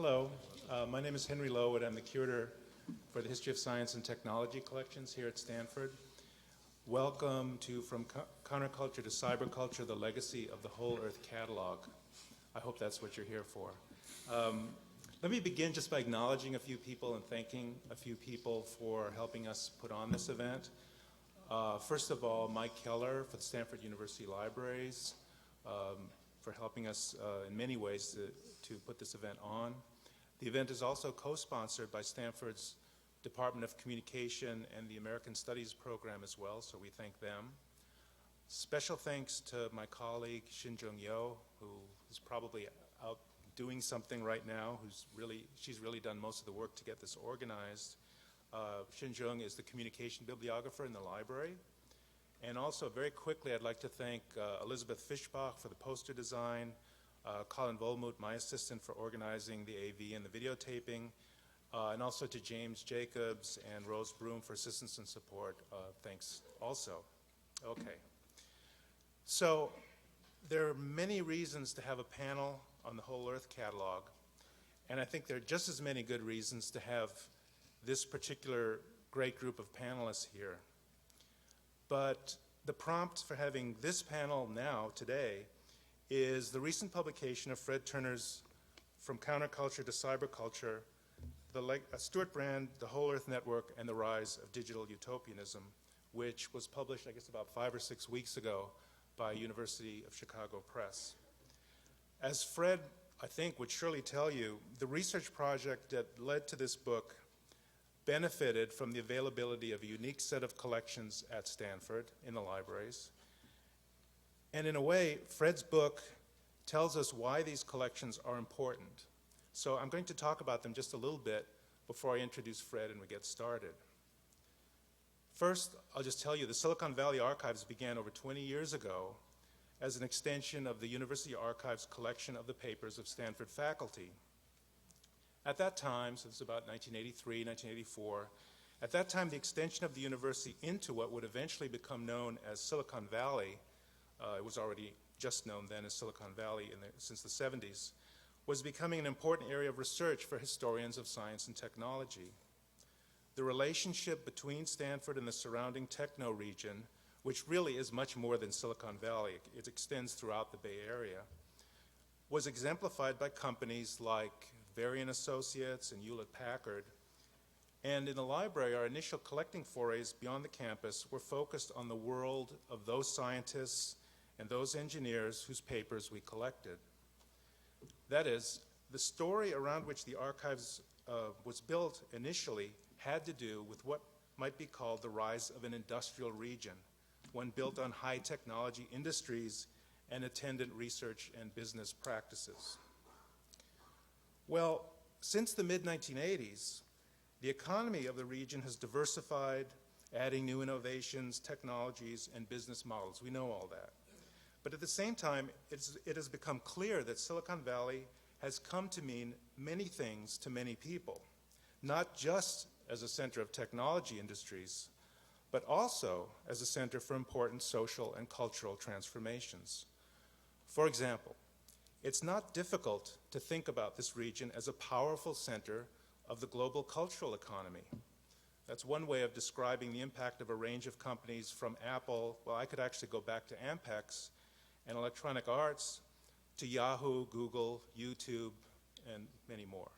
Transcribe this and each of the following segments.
Hello, my name is Henry Lowood. I'm the curator for the History of Science and Technology collections here at Stanford. Welcome to From Counterculture to Cyberculture, the legacy of the Whole Earth catalog. I hope that's what you're here for. Let me begin just by acknowledging a few people and thanking a few people for helping us put on this event. First of all, Mike Keller for the Stanford University Libraries, for helping us in many ways to put this event on. The event is also co-sponsored by Stanford's Department of Communication and the American Studies program as well, so we thank them. Special thanks to my colleague Shinjung Yo, who is probably out doing something right now, she's really done most of the work to get this organized. Shinjung is the communication bibliographer in the library. And also, very quickly, I'd like to thank Elizabeth Fischbach for the poster design, Colin Volmuth, my assistant, for organizing the AV and the videotaping, and also to James Jacobs and Rose Broom for assistance and support. Thanks also. Okay. So there are many reasons to have a panel on the Whole Earth catalog, and I think there are just as many good reasons to have this particular great group of panelists here. But the prompt for having this panel now, today, is the recent publication of Fred Turner's From Counterculture to Cyberculture, Stewart Brand, The Whole Earth Network, and the Rise of Digital Utopianism, which was published, I guess, about 5 or 6 weeks ago by University of Chicago Press. As Fred, I think, would surely tell you, the research project that led to this book benefited from the availability of a unique set of collections at Stanford in the libraries. And in a way, Fred's book tells us why these collections are important. So I'm going to talk about them just a little bit before I introduce Fred and we get started. First, I'll just tell you the Silicon Valley Archives began over 20 years ago as an extension of the University Archives collection of the papers of Stanford faculty. At that time, so this is about 1983, 1984, at that time the extension of the university into what would eventually become known as Silicon Valley, it was already just known then as Silicon Valley since the 70s, was becoming an important area of research for historians of science and technology. The relationship between Stanford and the surrounding techno region, which really is much more than Silicon Valley, it extends throughout the Bay Area, was exemplified by companies like Varian Associates and Hewlett-Packard. And in the library, our initial collecting forays beyond the campus were focused on the world of those scientists and those engineers whose papers we collected. That is, the story around which the archives was built initially had to do with what might be called the rise of an industrial region, one built on high technology industries and attendant research and business practices. Well, since the mid-1980s, the economy of the region has diversified, adding new innovations, technologies, and business models. We know all that. But at the same time, it has become clear that Silicon Valley has come to mean many things to many people, not just as a center of technology industries, but also as a center for important social and cultural transformations. For example, it's not difficult to think about this region as a powerful center of the global cultural economy. That's one way of describing the impact of a range of companies from Apple, well, I could actually go back to Ampex and Electronic Arts, to Yahoo, Google, YouTube, and many more.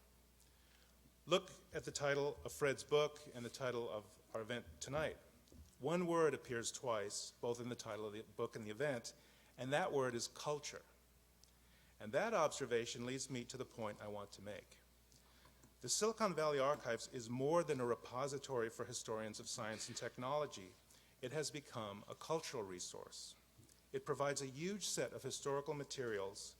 Look at the title of Fred's book and the title of our event tonight. One word appears twice, both in the title of the book and the event, and that word is culture. And that observation leads me to the point I want to make. The Silicon Valley Archives is more than a repository for historians of science and technology. It has become a cultural resource. It provides a huge set of historical materials,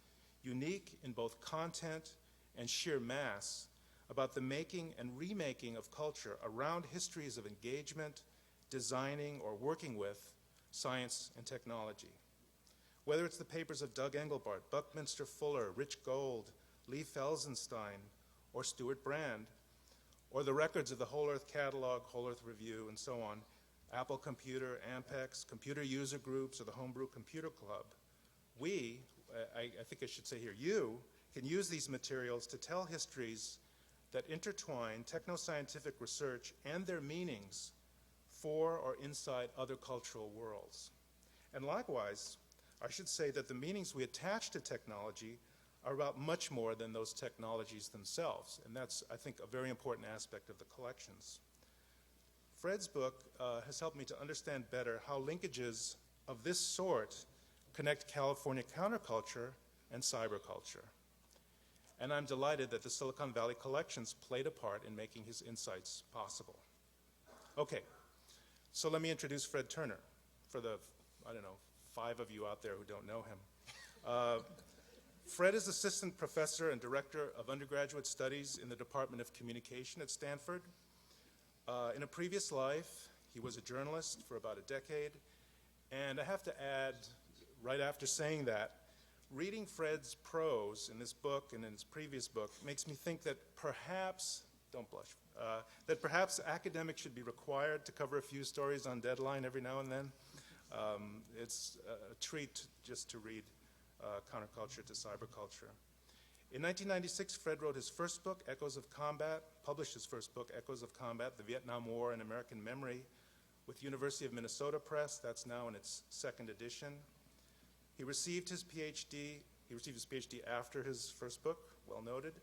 unique in both content and sheer mass, about the making and remaking of culture around histories of engagement, designing, or working with science and technology. Whether it's the papers of Doug Engelbart, Buckminster Fuller, Rich Gold, Lee Felsenstein, or Stewart Brand, or the records of the Whole Earth Catalog, Whole Earth Review, and so on, Apple Computer, Ampex, computer user groups, or the Homebrew Computer Club, we, I think I should say here, you, can use these materials to tell histories that intertwine technoscientific research and their meanings for or inside other cultural worlds. And likewise, I should say that the meanings we attach to technology are about much more than those technologies themselves, and that's, I think, a very important aspect of the collections. Fred's book has helped me to understand better how linkages of this sort connect California counterculture and cyberculture. And I'm delighted that the Silicon Valley collections played a part in making his insights possible. Okay, so let me introduce Fred Turner for the, 5 of you out there who don't know him. Fred is assistant professor and director of undergraduate studies in the Department of Communication at Stanford. In a previous life, he was a journalist for about a decade. And I have to add, right after saying that, reading Fred's prose in this book and in his previous book makes me think that perhaps, don't blush, that perhaps academics should be required to cover a few stories on deadline every now and then. It's a treat just to read Counterculture to Cyberculture. In 1996, Fred wrote his first book, Echoes of Combat, published his first book, Echoes of Combat, The Vietnam War and American Memory, with University of Minnesota Press. That's now in its 2nd edition. He received his PhD after his first book, well noted,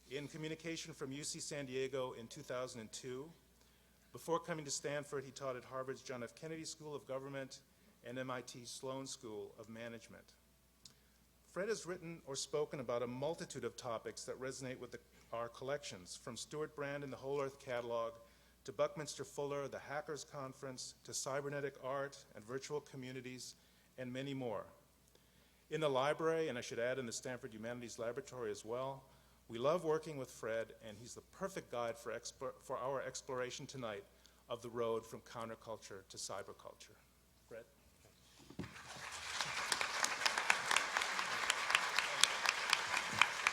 in communication from UC San Diego in 2002. Before coming to Stanford, he taught at Harvard's John F. Kennedy School of Government and MIT Sloan School of Management. Fred has written or spoken about a multitude of topics that resonate with our collections, from Stewart Brand and the Whole Earth Catalog, to Buckminster Fuller, the Hackers Conference, to cybernetic art and virtual communities, and many more. In the library, and I should add in the Stanford Humanities Laboratory as well, we love working with Fred, and he's the perfect guide for our exploration tonight of the road from counterculture to cyberculture. Fred?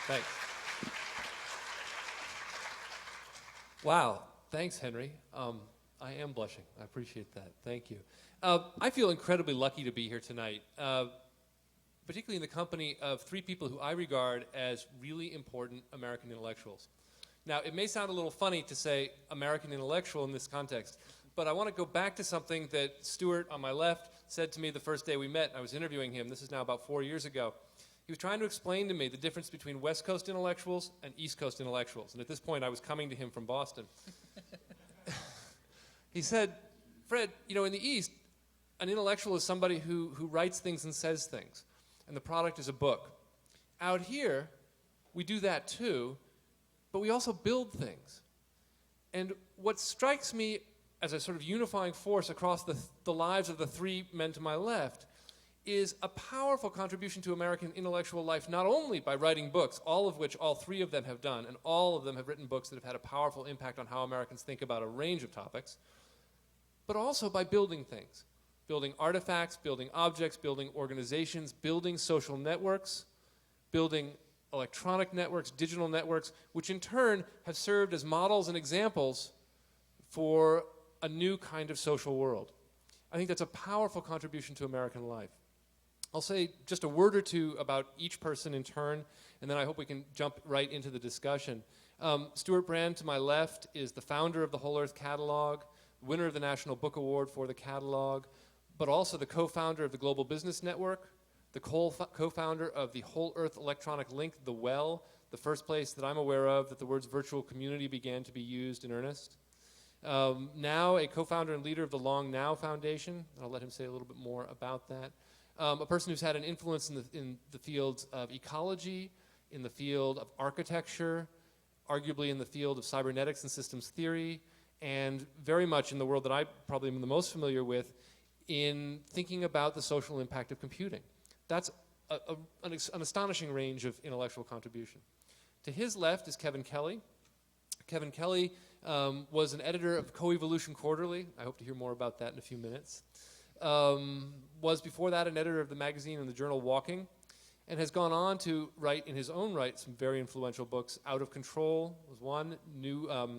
Thanks. Wow. Thanks, Henry. I am blushing. I appreciate that. Thank you. I feel incredibly lucky to be here tonight, particularly in the company of 3 people who I regard as really important American intellectuals. Now, it may sound a little funny to say American intellectual in this context, but I want to go back to something that Stewart on my left said to me the first day we met. I was interviewing him. This is now about 4 years ago. He was trying to explain to me the difference between West Coast intellectuals and East Coast intellectuals. And at this point, I was coming to him from Boston. He said, Fred, in the East, an intellectual is somebody who writes things and says things. And the product is a book. Out here, we do that too, but we also build things. And what strikes me as a sort of unifying force across the lives of the 3 men to my left is a powerful contribution to American intellectual life, not only by writing books, all of which all 3 of them have done, and all of them have written books that have had a powerful impact on how Americans think about a range of topics, but also by building things. Building artifacts, building objects, building organizations, building social networks, building electronic networks, digital networks, which in turn have served as models and examples for a new kind of social world. I think that's a powerful contribution to American life. I'll say just a word or two about each person in turn, and then I hope we can jump right into the discussion. Stewart Brand, to my left, is the founder of the Whole Earth Catalog, winner of the National Book Award for the catalog, but also the co-founder of the Global Business Network, the co-founder of the Whole Earth Electronic Link, the WELL, the first place that I'm aware of that the words virtual community began to be used in earnest. Now a co-founder and leader of the Long Now Foundation, and I'll let him say a little bit more about that. A person who's had an influence in the fields of ecology, in the field of architecture, arguably in the field of cybernetics and systems theory, and very much in the world that I probably am the most familiar with in thinking about the social impact of computing. That's an astonishing range of intellectual contribution. To his left is Kevin Kelly. Kevin Kelly was an editor of Coevolution Quarterly. I hope to hear more about that in a few minutes. Was before that an editor of the magazine and the journal Walking, and has gone on to write in his own right some very influential books. Out of Control was one. New Rules.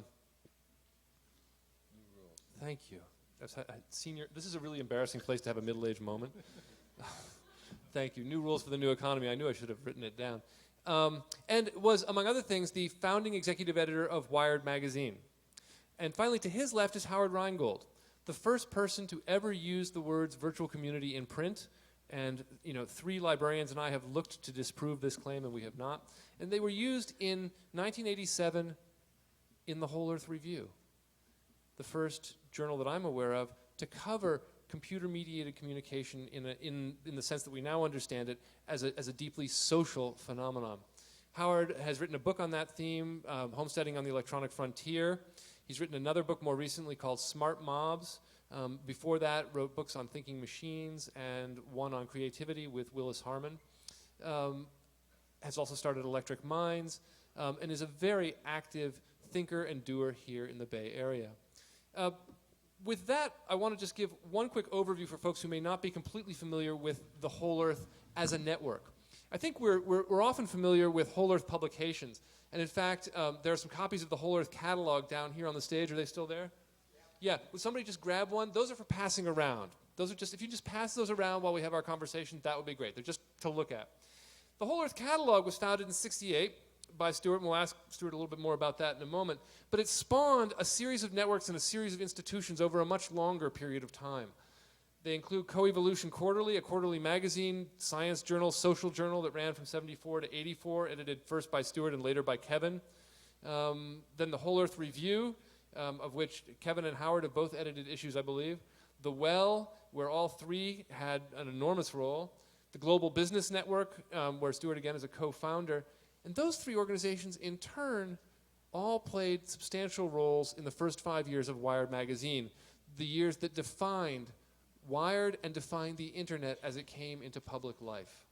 Thank you. This is a really embarrassing place to have a middle-aged moment. Thank you. New Rules for the New Economy. I knew I should have written it down. and was, among other things, the founding executive editor of Wired magazine. And finally, to his left is Howard Rheingold, the first person to ever use the words virtual community in print. And 3 librarians and I have looked to disprove this claim, and we have not. And they were used in 1987 in the Whole Earth Review, the first journal that I'm aware of to cover computer-mediated communication in the sense that we now understand it as a deeply social phenomenon. Howard has written a book on that theme, Homesteading on the Electronic Frontier. He's written another book more recently called Smart Mobs. Before that, wrote books on thinking machines and one on creativity with Willis Harman. Has also started Electric Minds, and is a very active thinker and doer here in the Bay Area. With that, I want to just give one quick overview for folks who may not be completely familiar with the Whole Earth as a network. I think we're often familiar with Whole Earth publications, and in fact, there are some copies of the Whole Earth catalog down here on the stage. Are they still there? Yeah, would somebody just grab one? Those are for passing around. Those are just, if you just pass those around while we have our conversation, that would be great. They're just to look at. The Whole Earth Catalog was founded in '68 by Stewart, and we'll ask Stewart a little bit more about that in a moment. But it spawned a series of networks and a series of institutions over a much longer period of time. They include Coevolution Quarterly, a quarterly magazine, science journal, social journal that ran from '74 to '84, edited first by Stewart and later by Kevin. Then the Whole Earth Review, of which Kevin and Howard have both edited issues, I believe. The Well, where all 3 had an enormous role. The Global Business Network, where Stewart again is a co-founder. And those 3 organizations, in turn, all played substantial roles in the first 5 years of Wired magazine, the years that defined Wired and defined the internet as it came into public life.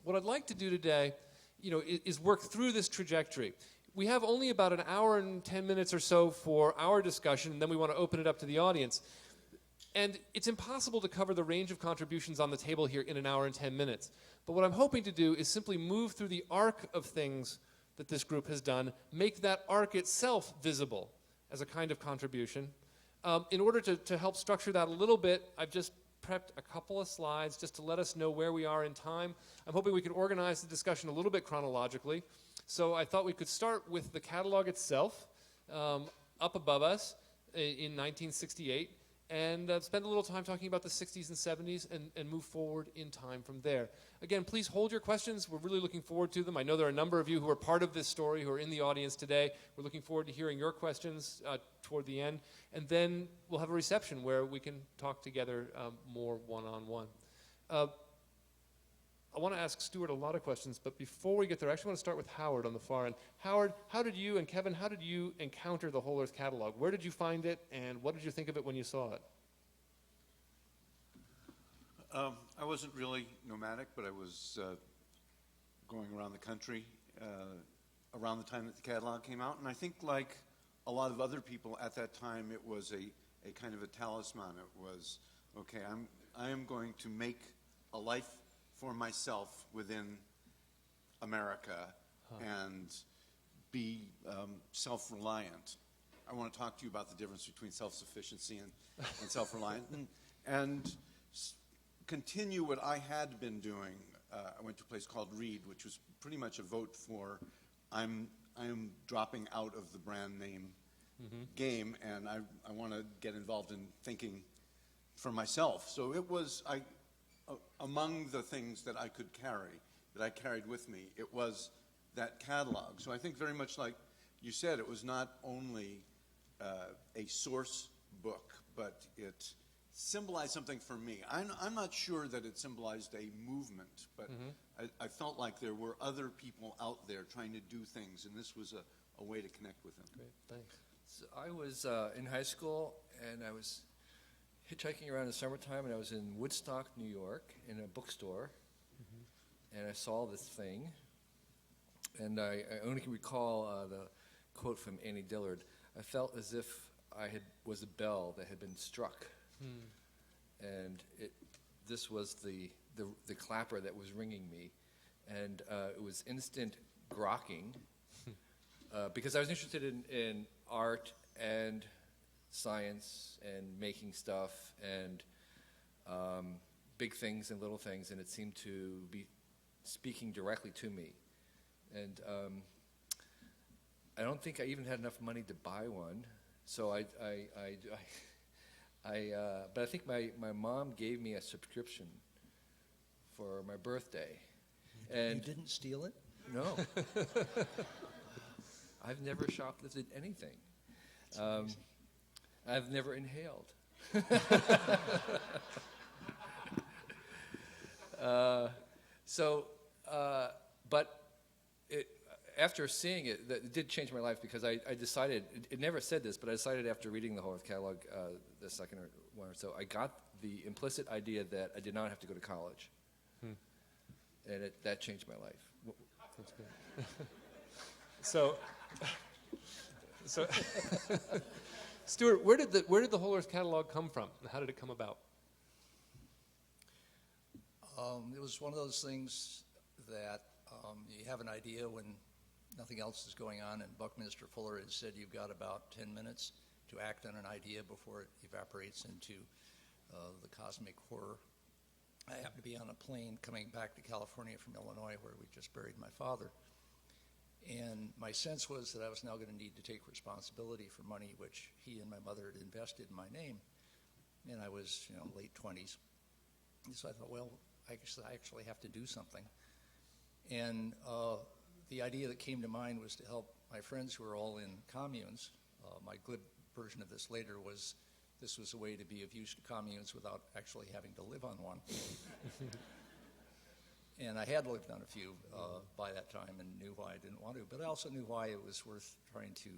What I'd like to do today, is work through this trajectory. We have only about an hour and 10 minutes or so for our discussion, and then we want to open it up to the audience. And it's impossible to cover the range of contributions on the table here in an hour and 10 minutes. But what I'm hoping to do is simply move through the arc of things that this group has done, make that arc itself visible as a kind of contribution. In order to help structure that a little bit, I've just prepped a couple of slides just to let us know where we are in time. I'm hoping we can organize the discussion a little bit chronologically. So I thought we could start with the catalog itself, up above us in 1968, and spend a little time talking about the 60s and 70s and move forward in time from there. Again, please hold your questions. We're really looking forward to them. I know there are a number of you who are part of this story who are in the audience today. We're looking forward to hearing your questions toward the end. And then we'll have a reception where we can talk together more one-on-one. I want to ask Stewart a lot of questions, but before we get there, I actually want to start with Howard on the far end. Howard, how did you, and Kevin, how did you encounter the Whole Earth Catalog? Where did you find it, and what did you think of it when you saw it? I wasn't really nomadic, but I was going around the country around the time that the catalog came out, and I think like a lot of other people at that time, it was a kind of a talisman. It was, okay, I am going to make a life for myself within America and be self-reliant. I want to talk to you about the difference between self-sufficiency and self-reliant and continue what I had been doing. I went to a place called Reed, which was pretty much a vote for I am dropping out of the brand name game, and I want to get involved in thinking for myself. So it was among the things that I could carry, that I carried with me, it was that catalog. So I think very much like you said, it was not only a source book, but it symbolized something for me. I'm not sure that it symbolized a movement, but I felt like there were other people out there trying to do things, and this was a way to connect with them. Great, thanks. So I was in high school, and I was hitchhiking around in the summertime, and I was in Woodstock, New York, in a bookstore, and I saw this thing, and I only can recall the quote from Annie Dillard. I felt as if was a bell that had been struck, and this was the clapper that was ringing me, and it was instant grokking, because I was interested in art and science and making stuff and big things and little things, and it seemed to be speaking directly to me. And I don't think I even had enough money to buy one. So but I think my mom gave me a subscription for my birthday. And you didn't steal it? no. I've never shoplifted anything. I've never inhaled. But after seeing it, it did change my life because I decided, it never said this, but I decided after reading the whole catalog, the second one or so, I got the implicit idea that I did not have to go to college. And that changed my life. That's good. So, Stewart, where did the Whole Earth Catalog come from? And how did it come about? It was one of those things that you have an idea when nothing else is going on, and Buckminster Fuller has said you've got about 10 minutes to act on an idea before it evaporates into the cosmic horror. I happened to be on a plane coming back to California from Illinois, where we just buried my father. And my sense was that I was now going to need to take responsibility for money which he and my mother had invested in my name. And I was, late 20s. And so I thought, well, I actually have to do something. And the idea that came to mind was to help my friends who are all in communes. My glib version of this later was this was a way to be of use to communes without actually having to live on one. And I had lived on a few by that time and knew why I didn't want to, but I also knew why it was worth trying to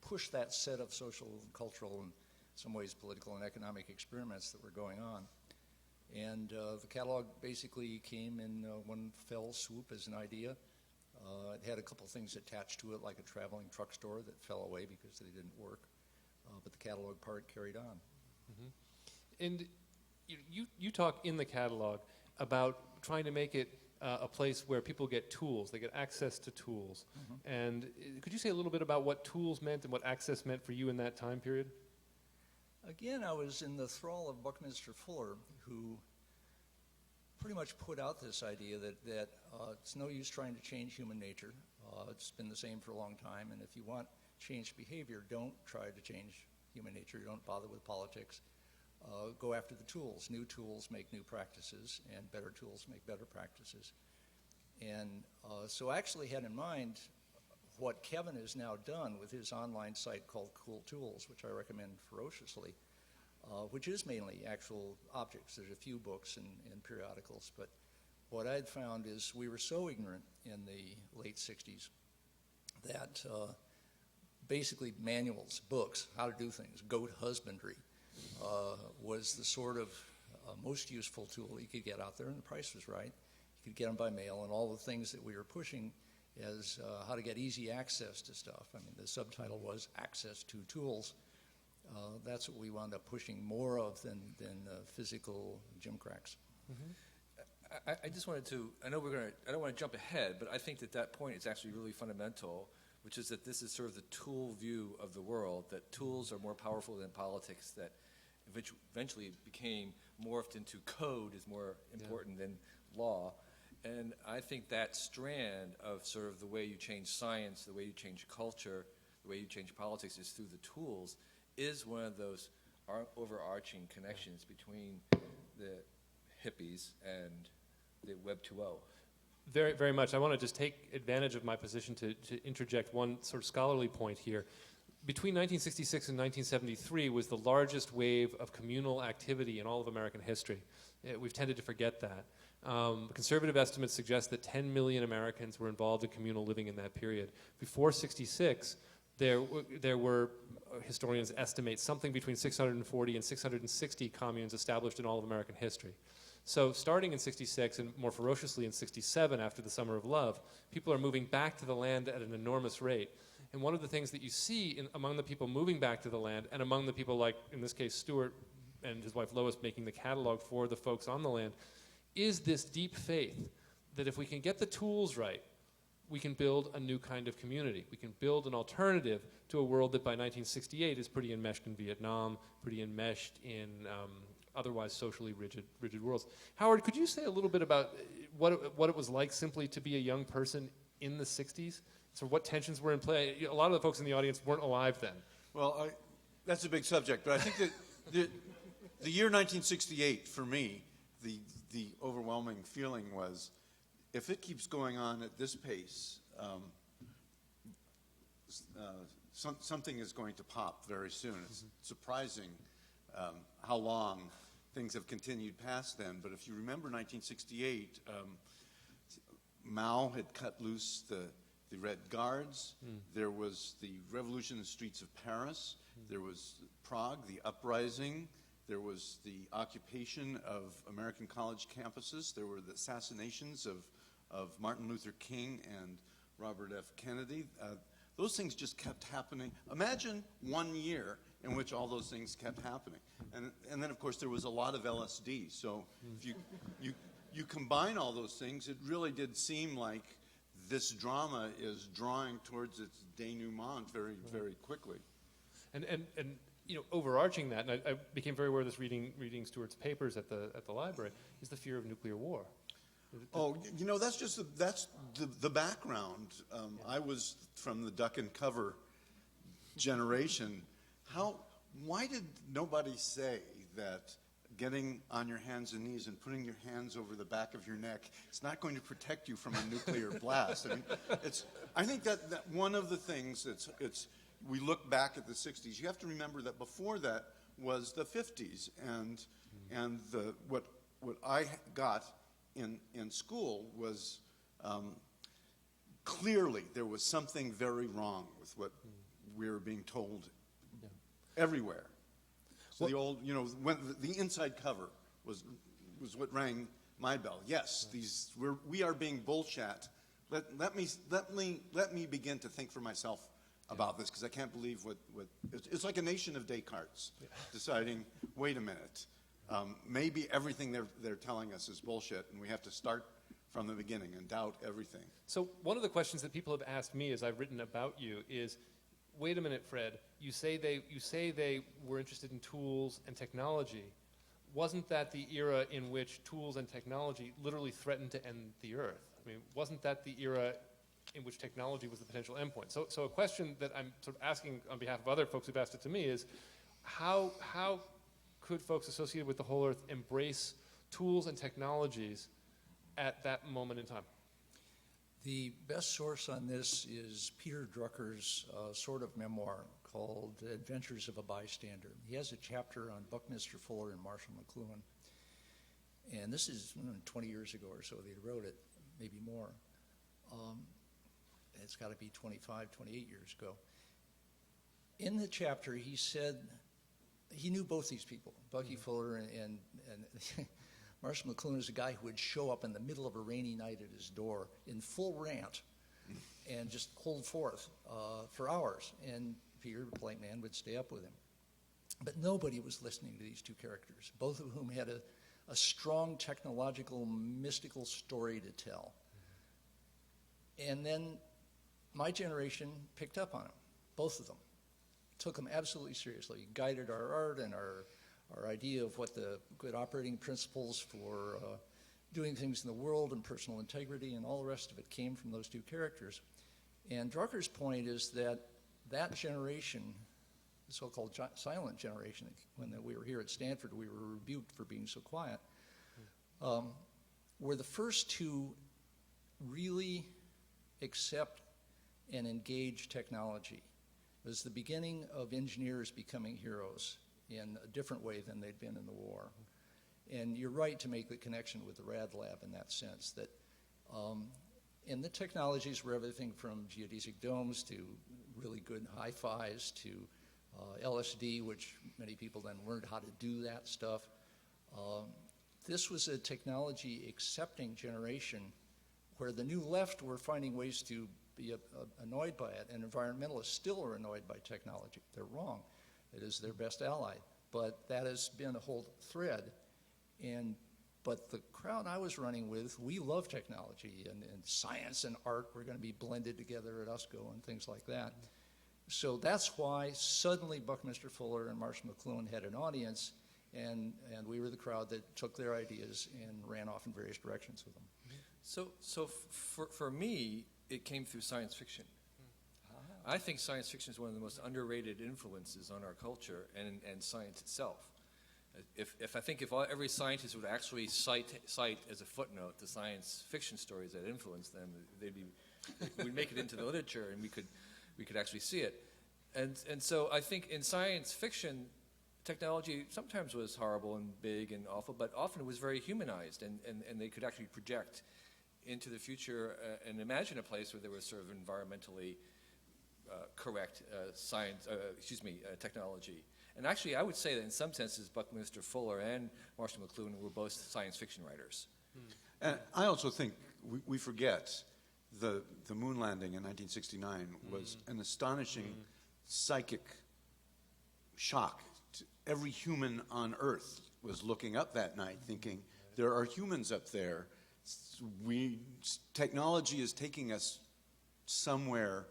push that set of social, cultural, and in some ways political and economic experiments that were going on. And the catalog basically came in one fell swoop as an idea. It had a couple things attached to it, like a traveling truck store that fell away because they didn't work. But the catalog part carried on. Mm-hmm. And you talk in the catalog about trying to make it a place where people get tools, they get access to tools. Mm-hmm. And could you say a little bit about what tools meant and what access meant for you in that time period? Again, I was in the thrall of Buckminster Fuller, who pretty much put out this idea that it's no use trying to change human nature. It's been the same for a long time, and if you want changed behavior, don't try to change human nature. Don't bother with politics. Go after the tools. New tools make new practices, and better tools make better practices. And so I actually had in mind what Kevin has now done with his online site called Cool Tools, which I recommend ferociously, which is mainly actual objects. There's a few books and periodicals, but what I'd found is we were so ignorant in the late 60s that basically manuals, books, how to do things, goat husbandry, was the sort of most useful tool you could get out there, and the price was right. You could get them by mail, and all the things that we were pushing as how to get easy access to stuff. I mean, the subtitle was Access to Tools. That's what we wound up pushing more of than physical gimcracks. Mm-hmm. I just wanted to, I don't want to jump ahead, but I think that point is actually really fundamental, which is that this is sort of the tool view of the world, that tools are more powerful than politics, that eventually became morphed into code is more important than law. And I think that strand of sort of the way you change science, the way you change culture, the way you change politics is through the tools, is one of those overarching connections between the hippies and the Web 2.0. Very, very much. I want to just take advantage of my position to interject one sort of scholarly point here. Between 1966 and 1973 was the largest wave of communal activity in all of American history. We've tended to forget that. Conservative estimates suggest that 10 million Americans were involved in communal living in that period. Before 66, there were, historians estimate, something between 640 and 660 communes established in all of American history. So starting in 66 and more ferociously in 67 after the Summer of Love, people are moving back to the land at an enormous rate. And one of the things that you see among the people moving back to the land and among the people like, in this case, Stewart and his wife Lois making the catalog for the folks on the land is this deep faith that if we can get the tools right, we can build a new kind of community. We can build an alternative to a world that by 1968 is pretty enmeshed in Vietnam, pretty enmeshed in otherwise socially rigid worlds. Howard, could you say a little bit about what it was like simply to be a young person in the 60s? So what tensions were in play? A lot of the folks in the audience weren't alive then. Well, that's a big subject, but I think that the year 1968, for me, the overwhelming feeling was, if it keeps going on at this pace, something is going to pop very soon. It's surprising how long things have continued past then. But if you remember 1968, Mao had cut loose the Red Guards. There was the revolution in the streets of Paris. There was Prague, the uprising. There was the occupation of American college campuses. There were the assassinations of Martin Luther King and Robert F. Kennedy. Those things just kept happening. Imagine 1 year in which all those things kept happening. And then, of course, there was a lot of LSD. So if you combine all those things, it really did seem like this drama is drawing towards its denouement very, very quickly. And overarching that, and I became very aware of this reading Stewart's papers at the library, is the fear of nuclear war. Oh, that's just the background. I was from the duck and cover generation. Why did nobody say that getting on your hands and knees and putting your hands over the back of your neck is not going to protect you from a nuclear blast? I mean, I think that one of the things we look back at the 60s. You have to remember that before that was the 50s, and what I got in school was clearly there was something very wrong with what we were being told everywhere. So the old, when the inside cover was what rang my bell. Yes, we are being bullshit. Let me begin to think for myself about this, because I can't believe what it's like a nation of Descartes deciding, wait a minute, maybe everything they're telling us is bullshit, and we have to start from the beginning and doubt everything. So one of the questions that people have asked me as I've written about you is, wait a minute, Fred, you say they were interested in tools and technology. Wasn't that the era in which tools and technology literally threatened to end the Earth? I mean, wasn't that the era in which technology was the potential endpoint? So a question that I'm sort of asking on behalf of other folks who've asked it to me is, how could folks associated with the whole Earth embrace tools and technologies at that moment in time? The best source on this is Peter Drucker's sort of memoir called Adventures of a Bystander. He has a chapter on Buckminster Fuller and Marshall McLuhan. And this is 20 years ago or so they wrote it, maybe more. It's got to be 25, 28 years ago. In the chapter, he said he knew both these people, Bucky Fuller and Marshall McLuhan is a guy who would show up in the middle of a rainy night at his door in full rant and just hold forth for hours. And Peter, the polite man, would stay up with him. But nobody was listening to these two characters, both of whom had a strong technological, mystical story to tell. And then my generation picked up on them, both of them. Took them absolutely seriously, guided our art and our idea of what the good operating principles for doing things in the world and personal integrity and all the rest of it came from those two characters. And Drucker's point is that generation, the so-called silent generation, when we were here at Stanford, we were rebuked for being so quiet, were the first to really accept and engage technology. It was the beginning of engineers becoming heroes in a different way than they'd been in the war. And you're right to make the connection with the Rad Lab in that sense, that and the technologies were everything from geodesic domes to really good hi-fis to LSD, which many people then learned how to do that stuff. This was a technology accepting generation where the new left were finding ways to be annoyed by it, and environmentalists still are annoyed by technology. They're wrong. It is their best ally. But that has been a whole thread. But the crowd I was running with, we love technology, and science and art were going to be blended together at USCO and things like that. So that's why suddenly Buckminster Fuller and Marshall McLuhan had an audience, and we were the crowd that took their ideas and ran off in various directions with them. So for me, it came through science fiction. I think science fiction is one of the most underrated influences on our culture and science itself. If every scientist would actually cite as a footnote the science fiction stories that influenced them, we'd make it into the literature, and we could actually see it. And so I think in science fiction, technology sometimes was horrible and big and awful, but often it was very humanized, and they could actually project into the future and imagine a place where there was sort of environmentally correct technology. And actually, I would say that in some senses, Buckminster Fuller and Marshall McLuhan were both science fiction writers. And I also think we forget the moon landing in 1969 was an astonishing psychic shock. Every human on Earth was looking up that night thinking, there are humans up there. Technology is taking us somewhere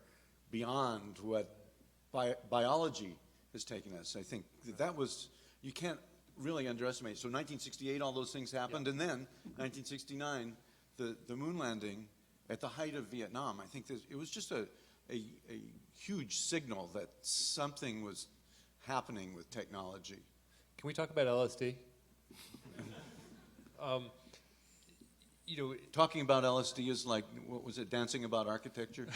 beyond what biology has taken us. I think that was, you can't really underestimate. So 1968, all those things happened, and then 1969, the moon landing at the height of Vietnam. I think it was just a huge signal that something was happening with technology. Can we talk about LSD? Talking about LSD is like, what was it, dancing about architecture?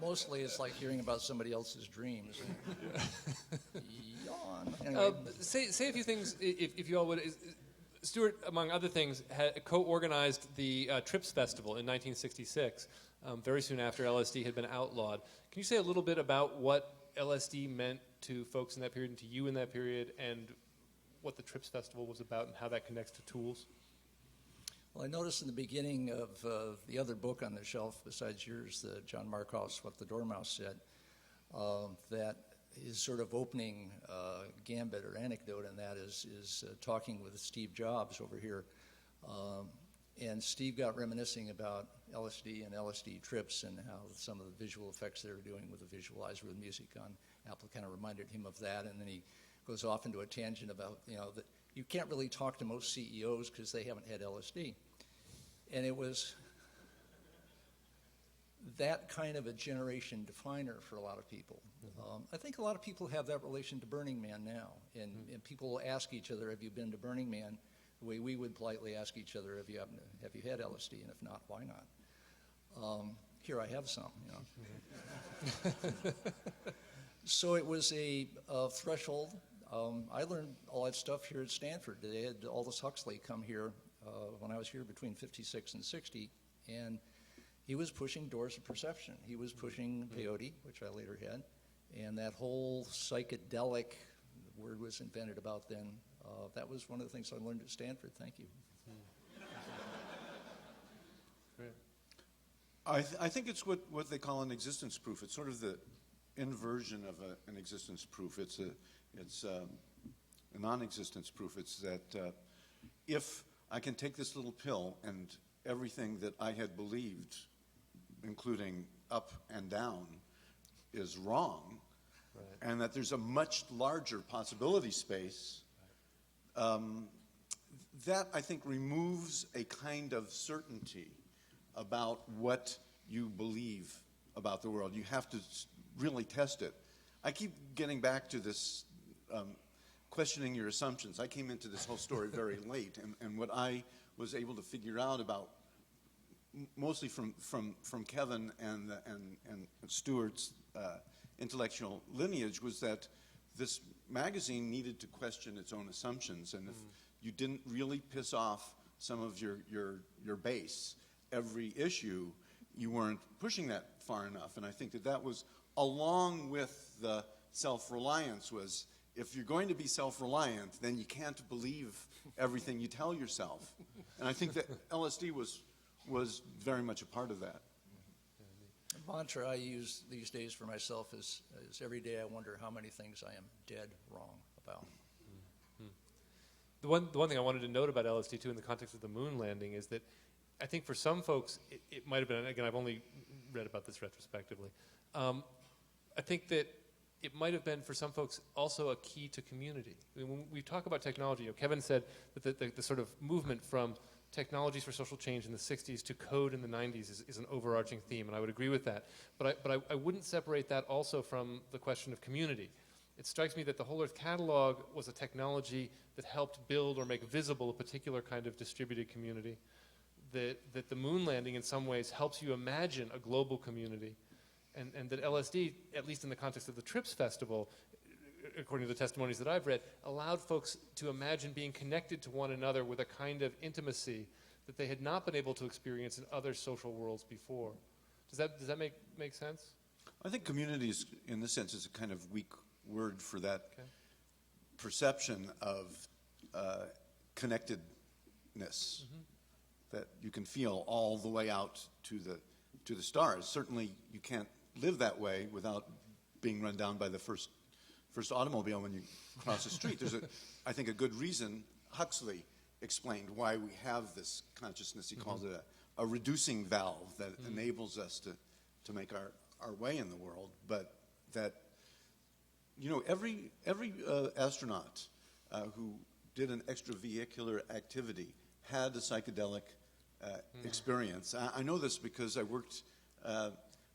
Mostly it's like hearing about somebody else's dreams. Yawn. Anyway. Say a few things, if you all would. Stewart, among other things, had co-organized the TRIPS Festival in 1966, very soon after LSD had been outlawed. Can you say a little bit about what LSD meant to folks in that period and to you in that period, and what the TRIPS Festival was about and how that connects to tools? Well, I noticed in the beginning of the other book on the shelf, besides yours, John Markoff's What the Dormouse Said, that his sort of opening gambit or anecdote in that is talking with Steve Jobs over here. And Steve got reminiscing about LSD and LSD trips and how some of the visual effects they were doing with the visualizer with music on Apple kind of reminded him of that. And then he goes off into a tangent about, that you can't really talk to most CEOs because they haven't had LSD. And it was that kind of a generation definer for a lot of people. I think a lot of people have that relation to Burning Man now. And people ask each other, have you been to Burning Man? The way we would politely ask each other, have you had LSD? And if not, why not? Here I have some. So it was a threshold. I learned all that stuff here at Stanford. They had Aldous Huxley come here when I was here between 56 and 60, and he was pushing doors of perception. He was pushing peyote, which I later had, and that whole psychedelic word was invented about then. That was one of the things I learned at Stanford. Thank you. Great. I think it's what they call an existence proof. It's sort of the inversion of an existence proof. It's a non-existence proof. It's that if I can take this little pill and everything that I had believed, including up and down, is wrong, right, and that there's a much larger possibility space, that I think removes a kind of certainty about what you believe about the world. You have to really test it. I keep getting back to this questioning your assumptions. I came into this whole story very late, and what I was able to figure out about, mostly from Kevin and Stewart's intellectual lineage, was that this magazine needed to question its own assumptions, and if you didn't really piss off some of your base every issue, you weren't pushing that far enough. And I think that was, along with the self-reliance, was if you're going to be self-reliant, then you can't believe everything you tell yourself. And I think that LSD was very much a part of that. The mantra I use these days for myself is every day I wonder how many things I am dead wrong about. The one thing I wanted to note about LSD, too, in the context of the moon landing, is that I think for some folks, it might have been, again, I've only read about this retrospectively, I think that it might have been for some folks also a key to community. I mean, when we talk about technology, Kevin said that the sort of movement from technologies for social change in the 60s to code in the 90s is an overarching theme, and I would agree with that. But I wouldn't separate that also from the question of community. It strikes me that the Whole Earth Catalog was a technology that helped build or make visible a particular kind of distributed community, that the moon landing in some ways helps you imagine a global community, and that LSD, at least in the context of the TRIPS Festival, according to the testimonies that I've read, allowed folks to imagine being connected to one another with a kind of intimacy that they had not been able to experience in other social worlds before. Does that make sense? I think community is, in this sense, is a kind of weak word for that perception of connectedness that you can feel all the way out to the stars. Certainly, you can't live that way without being run down by the first automobile when you cross the street. There's I think a good reason. Huxley explained why we have this consciousness. He calls it a reducing valve that enables us to make our way in the world, but that every astronaut who did an extravehicular activity had a psychedelic experience. I know this because I worked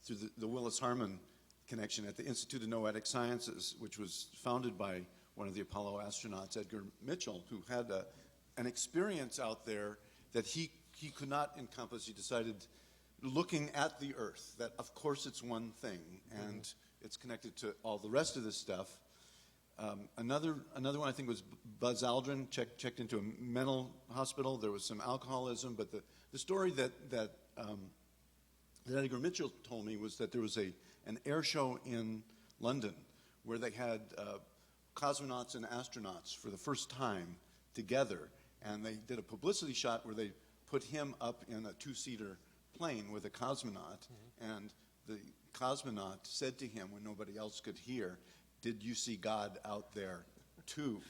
through the Willis Harman connection at the Institute of Noetic Sciences, which was founded by one of the Apollo astronauts, Edgar Mitchell, who had an experience out there that he could not encompass. He decided, looking at the Earth, that of course it's one thing, and it's connected to all the rest of this stuff. Another one I think was Buzz Aldrin, checked into a mental hospital. There was some alcoholism, but the story that Edgar Mitchell told me was that there was an air show in London where they had cosmonauts and astronauts for the first time together, and they did a publicity shot where they put him up in a two-seater plane with a cosmonaut, and the cosmonaut said to him when nobody else could hear, "Did you see God out there too?"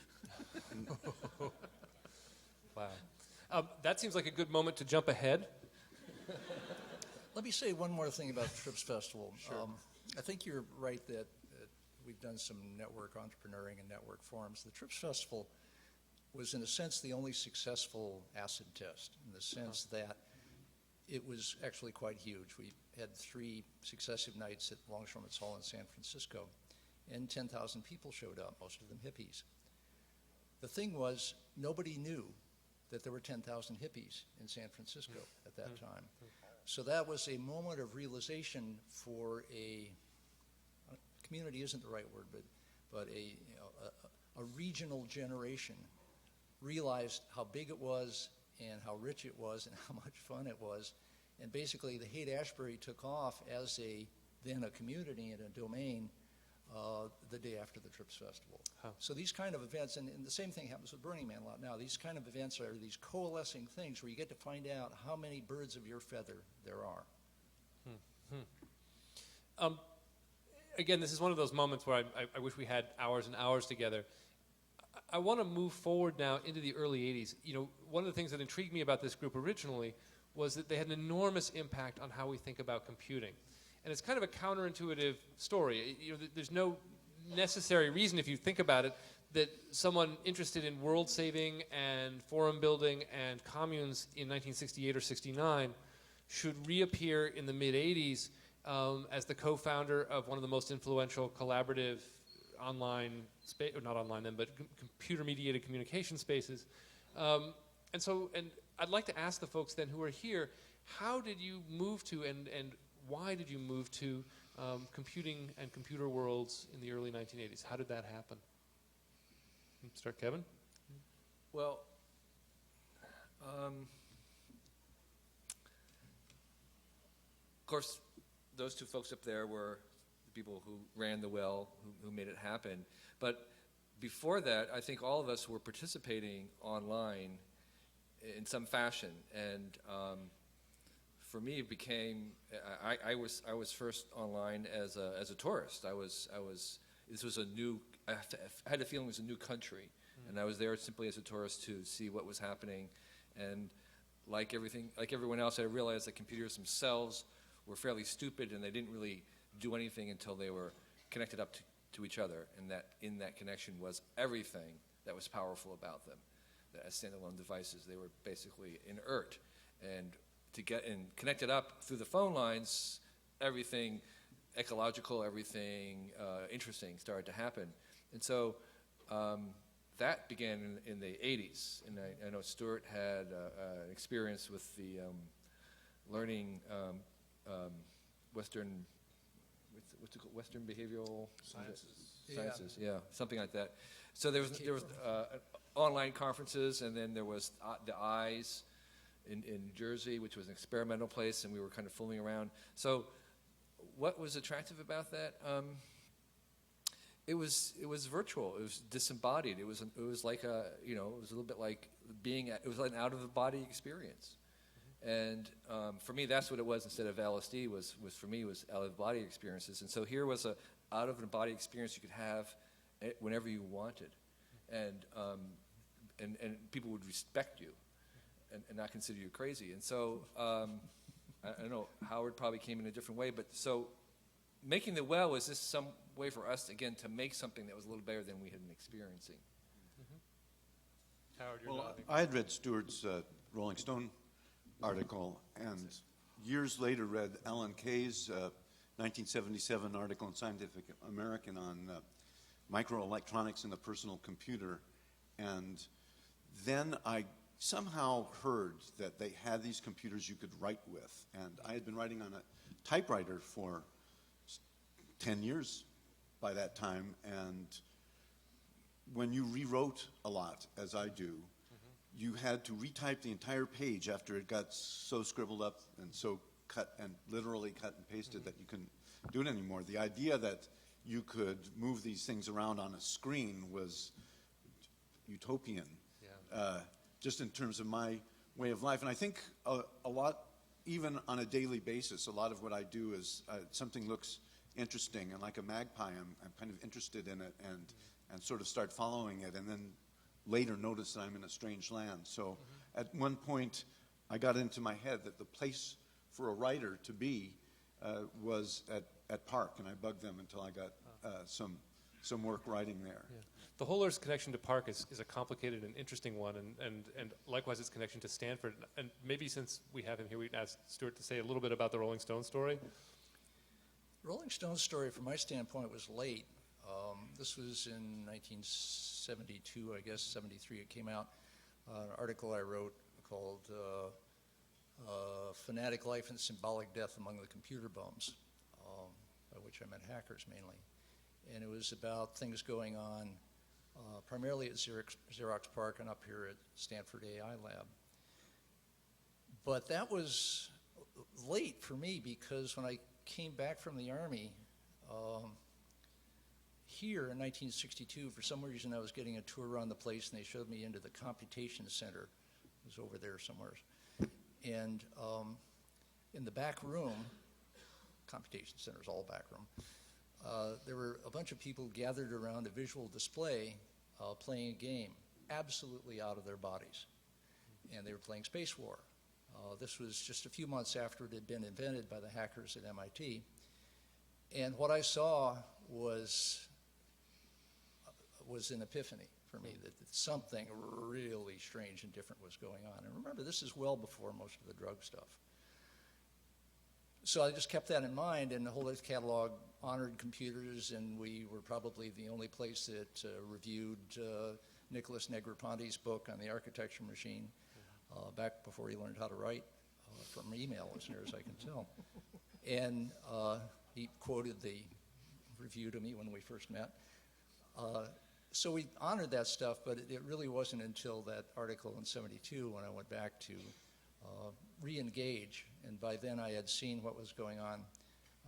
Wow. That seems like a good moment to jump ahead. Let me say one more thing about the TRIPS Festival. Sure. I think you're right that we've done some network entrepreneuring and network forums. The TRIPS Festival was, in a sense, the only successful acid test, in the sense that it was actually quite huge. We had 3 successive nights at Longshoremen's Hall in San Francisco, and 10,000 people showed up, most of them hippies. The thing was, nobody knew that there were 10,000 hippies in San Francisco at that time. So that was a moment of realization for a community isn't the right word, but a regional generation realized how big it was and how rich it was and how much fun it was. And basically the Haight-Ashbury took off as then a community and a domain the day after the TRIPS Festival. Huh. So these kind of events, and the same thing happens with Burning Man a lot now, these kind of events are these coalescing things where you get to find out how many birds of your feather there are. Again, this is one of those moments where I wish we had hours and hours together. I want to move forward now into the early 80s. One of the things that intrigued me about this group originally was that they had an enormous impact on how we think about computing. And it's kind of a counterintuitive story. There's no necessary reason, if you think about it, that someone interested in world saving and forum building and communes in 1968 or 69 should reappear in the mid-80s as the co-founder of one of the most influential collaborative online space, or not online then, but computer-mediated communication spaces. And I'd like to ask the folks then who are here, how did you move to and why did you move to computing and computer worlds in the early 1980s? How did that happen? Start, Kevin? Well, of course, those 2 folks up there were the people who ran the well, who made it happen. But before that, I think all of us were participating online in some fashion. And for me, it became I was first online as a tourist. This was a new. I had a feeling it was a new country, and I was there simply as a tourist to see what was happening. And like everyone else, I realized that computers themselves were fairly stupid, and they didn't really do anything until they were connected up to each other, and that in that connection was everything that was powerful about them. as standalone devices. They were basically inert. And to get and connect it up through the phone lines, everything ecological, everything interesting started to happen. And so that began in the 80s. And I know Stewart had an experience with the learning Western, what's it called? Western behavioral sciences, yeah, something like that. So there was online conferences, and then there was the Eyes in New Jersey, which was an experimental place, and we were kind of fooling around. So what was attractive about that? It was virtual. It was disembodied. It was like it was a little bit like it was like an out of the body experience. And for me, that's what it was. Instead of LSD, was for me was out of the body experiences. And so here was a out of the body experience you could have whenever you wanted, and people would respect you, and not consider you crazy. And so I don't know. Howard probably came in a different way, but so making the well was just some way for us again to make something that was a little better than we had been experiencing. Howard, you're Well, nodding. I had read Stewart's Rolling Stone article, and years later read Alan Kay's 1977 article in Scientific American on microelectronics in the personal computer. And then I somehow heard that they had these computers you could write with. And I had been writing on a typewriter for 10 years by that time. And when you rewrote a lot, as I do, you had to retype the entire page after it got so scribbled up and so cut and literally cut and pasted that you couldn't do it anymore. The idea that you could move these things around on a screen was utopian, just in terms of my way of life. And I think a lot, even on a daily basis, a lot of what I do is something looks interesting, and like a magpie, I'm kind of interested in it and sort of start following it, and then later notice that I'm in a strange land. So at one point, I got into my head that the place for a writer to be was at Park, and I bugged them until I got some work writing there. Yeah. The whole Earth's connection to Park is a complicated and interesting one, and likewise its connection to Stanford. And maybe since we have him here, we can ask Stewart to say a little bit about the Rolling Stone story. Rolling Stone's story, from my standpoint, was late. This was in 1972, I guess, 73 it came out. An article I wrote called Fanatic Life and Symbolic Death Among the Computer Bums, by which I meant hackers mainly. And it was about things going on primarily at Xerox PARC and up here at Stanford AI Lab. But that was late for me because when I came back from the Army, here in 1962, for some reason I was getting a tour around the place, and they showed me into the computation center. It was over there somewhere. And in the back room, computation center is all back room, there were a bunch of people gathered around a visual display playing a game, absolutely out of their bodies. And they were playing Space War. This was just a few months after it had been invented by the hackers at MIT. And what I saw was an epiphany for me, that something really strange and different was going on. And remember, this is well before most of the drug stuff. So I just kept that in mind, and the whole Earth catalog honored computers, and we were probably the only place that reviewed Nicholas Negroponte's book on the architecture machine back before he learned how to write, from email, as near as I can tell. And he quoted the review to me when we first met. So we honored that stuff, but it really wasn't until that article in 72 when I went back to re-engage, and by then I had seen what was going on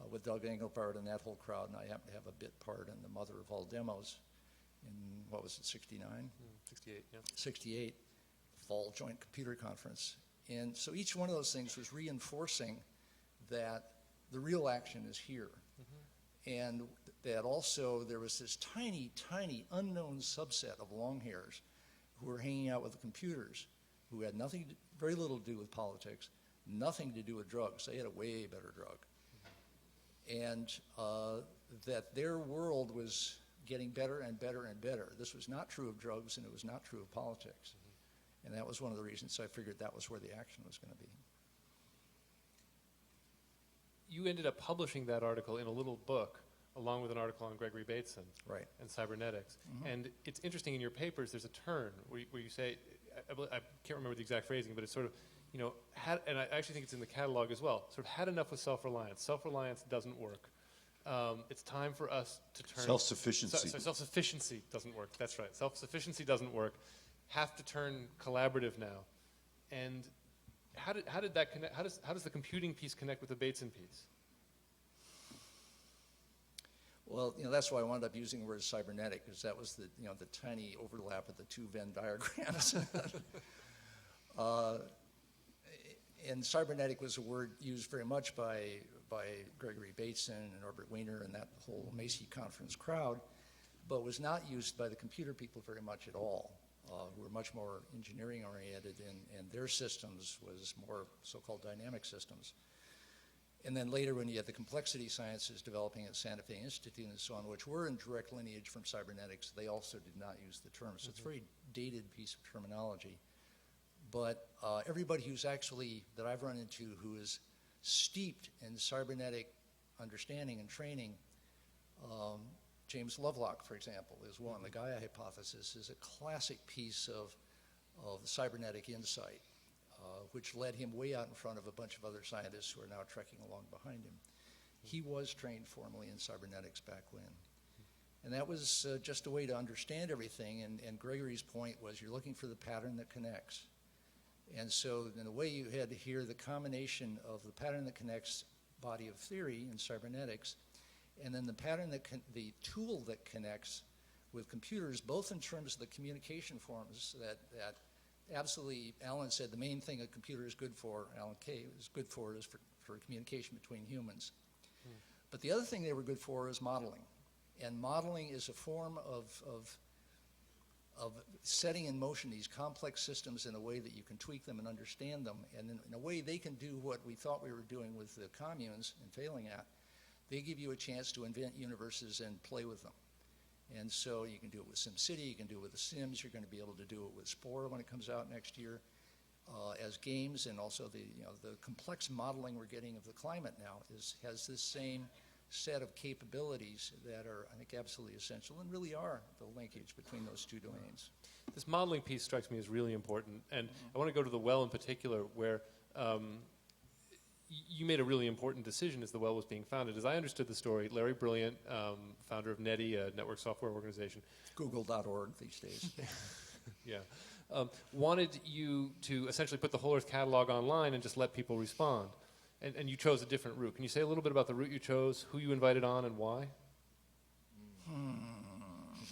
with Doug Engelbart and that whole crowd, and I happened to have a bit part in the mother of all demos in, what was it, 69? 68, yeah. 68, Fall Joint Computer Conference. And so each one of those things was reinforcing that the real action is here. And that also there was this tiny, tiny unknown subset of long hairs who were hanging out with the computers, who had very little to do with politics, nothing to do with drugs. They had a way better drug. And that their world was getting better and better and better. This was not true of drugs, and it was not true of politics. And that was one of the reasons I figured that was where the action was going to be. You ended up publishing that article in a little book along with an article on Gregory Bateson Right. and cybernetics. And it's interesting, in your papers there's a turn where you say, I can't remember the exact phrasing, but it's sort of, and I actually think it's in the catalog as well, sort of had enough with self-reliance. Self-reliance doesn't work. It's time for us to turn... Self-sufficiency. Self-sufficiency doesn't work. That's right. Self-sufficiency doesn't work. Have to turn collaborative now. And how did that connect? How does the computing piece connect with the Bateson piece? Well, that's why I wound up using the word cybernetic, because that was the tiny overlap of the two Venn diagrams. And cybernetic was a word used very much by Gregory Bateson and Norbert Wiener and that whole Macy conference crowd, but was not used by the computer people very much at all, who were much more engineering oriented, and their systems was more so-called dynamic systems. And then later, when you had the complexity sciences developing at Santa Fe Institute and so on, which were in direct lineage from cybernetics, they also did not use the term. So it's a very dated piece of terminology. But everybody who's actually, that I've run into, who is steeped in cybernetic understanding and training, James Lovelock, for example, is one. The Gaia hypothesis is a classic piece of cybernetic insight, which led him way out in front of a bunch of other scientists who are now trekking along behind him. He was trained formally in cybernetics back when. And that was just a way to understand everything, and Gregory's point was you're looking for the pattern that connects. And so in a way you had to hear the combination of the pattern that connects body of theory in cybernetics, and then the pattern the tool that connects with computers, both in terms of the communication forms that absolutely, Alan said the main thing a computer is good for, Alan Kay is good for, is for communication between humans. But the other thing they were good for is modeling. And modeling is a form of setting in motion these complex systems in a way that you can tweak them and understand them. And in a way they can do what we thought we were doing with the communes and failing at. They give you a chance to invent universes and play with them. And so you can do it with SimCity, you can do it with The Sims, you're going to be able to do it with Spore when it comes out next year as games, and also the complex modeling we're getting of the climate now has this same set of capabilities that are, I think, absolutely essential and really are the linkage between those two domains. This modeling piece strikes me as really important, and I want to go to the well in particular, where you made a really important decision as the well was being founded. As I understood the story, Larry Brilliant, founder of NETI, a network software organization. Google.org these days. Yeah. Wanted you to essentially put the Whole Earth catalog online and just let people respond. And you chose a different route. Can you say a little bit about the route you chose, who you invited on, and why?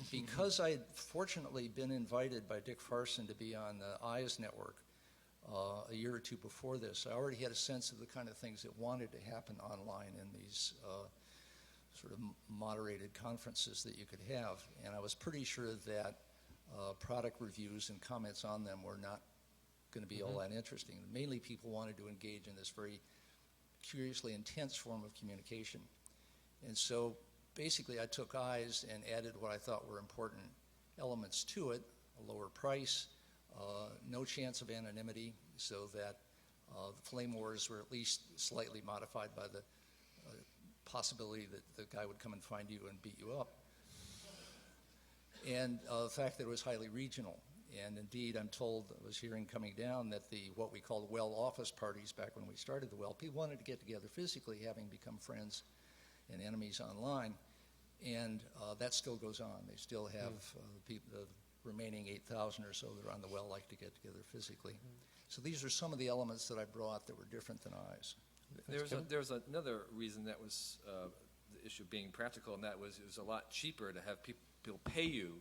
Because I had fortunately been invited by Dick Farson to be on the EYES network a year or two before this, I already had a sense of the kind of things that wanted to happen online in these sort of moderated conferences that you could have. And I was pretty sure that product reviews and comments on them were not going to be all that interesting. Mainly people wanted to engage in this very curiously intense form of communication. And so basically I took EYES and added what I thought were important elements to it: a lower price, no chance of anonymity, so that the flame wars were at least slightly modified by the possibility that the guy would come and find you and beat you up. And the fact that it was highly regional. And indeed, I'm told, I was hearing coming down, that what we called well office parties back when we started the well, people wanted to get together physically, having become friends and enemies online. And that still goes on. They still have the remaining 8,000 or so that are on the well like to get together physically. So these are some of the elements that I brought that were different than EYES. There's another reason that was the issue of being practical, and that was it was a lot cheaper to have people pay you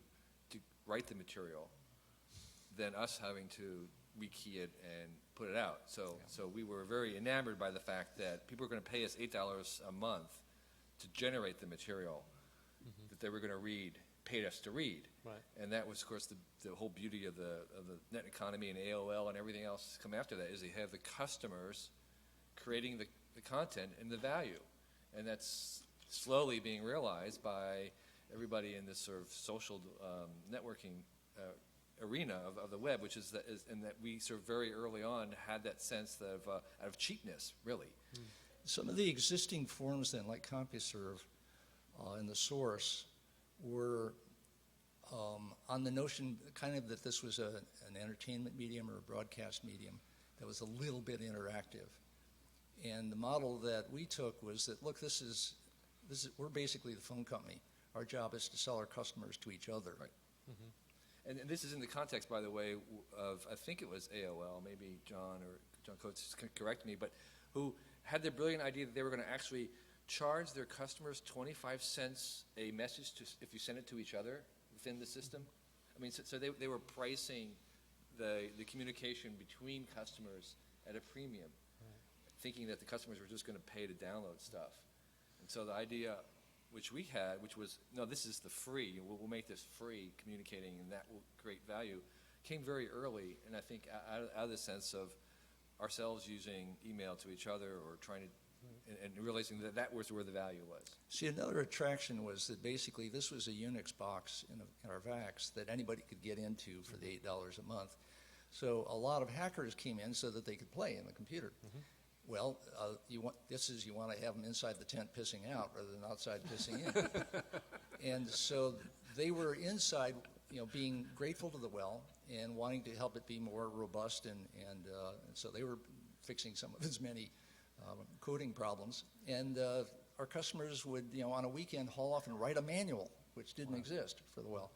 to write the material than us having to rekey it and put it out. So we were very enamored by the fact that people were going to pay us $8 a month to generate the material that they were going to read, paid us to read. Right. And that was, of course, the whole beauty of the net economy and AOL and everything else come after that, is they have the customers creating the content and the value. And that's slowly being realized by everybody in this sort of social networking arena of the web, which is and that we sort of very early on had that sense of cheapness, really. Some of the existing forms then, like CompuServe and the source, were on the notion kind of that this was an entertainment medium or a broadcast medium that was a little bit interactive. And the model that we took was that, look, we're basically the phone company. Our job is to sell our customers to each other. Right. And this is in the context, by the way, of, I think it was AOL, maybe John Coates can correct me, but who had the brilliant idea that they were going to actually charge their customers 25 cents a message if you send it to each other within the system. I mean, so they were pricing the communication between customers at a premium, thinking that the customers were just going to pay to download stuff. And so the idea which we had, which was, no, this is the free, we'll make this free communicating and that will create value, came very early, and I think out of the sense of ourselves using email to each other or trying to, and realizing that was where the value was. See, another attraction was that basically this was a Unix box in our VAX that anybody could get into for the $8 a month. So a lot of hackers came in so that they could play in the computer. Well, you want to have them inside the tent pissing out rather than outside pissing in. And so they were inside, being grateful to the well and wanting to help it be more robust, and so they were fixing some of its many coding problems. And our customers would, on a weekend, haul off and write a manual, which didn't exist for the well.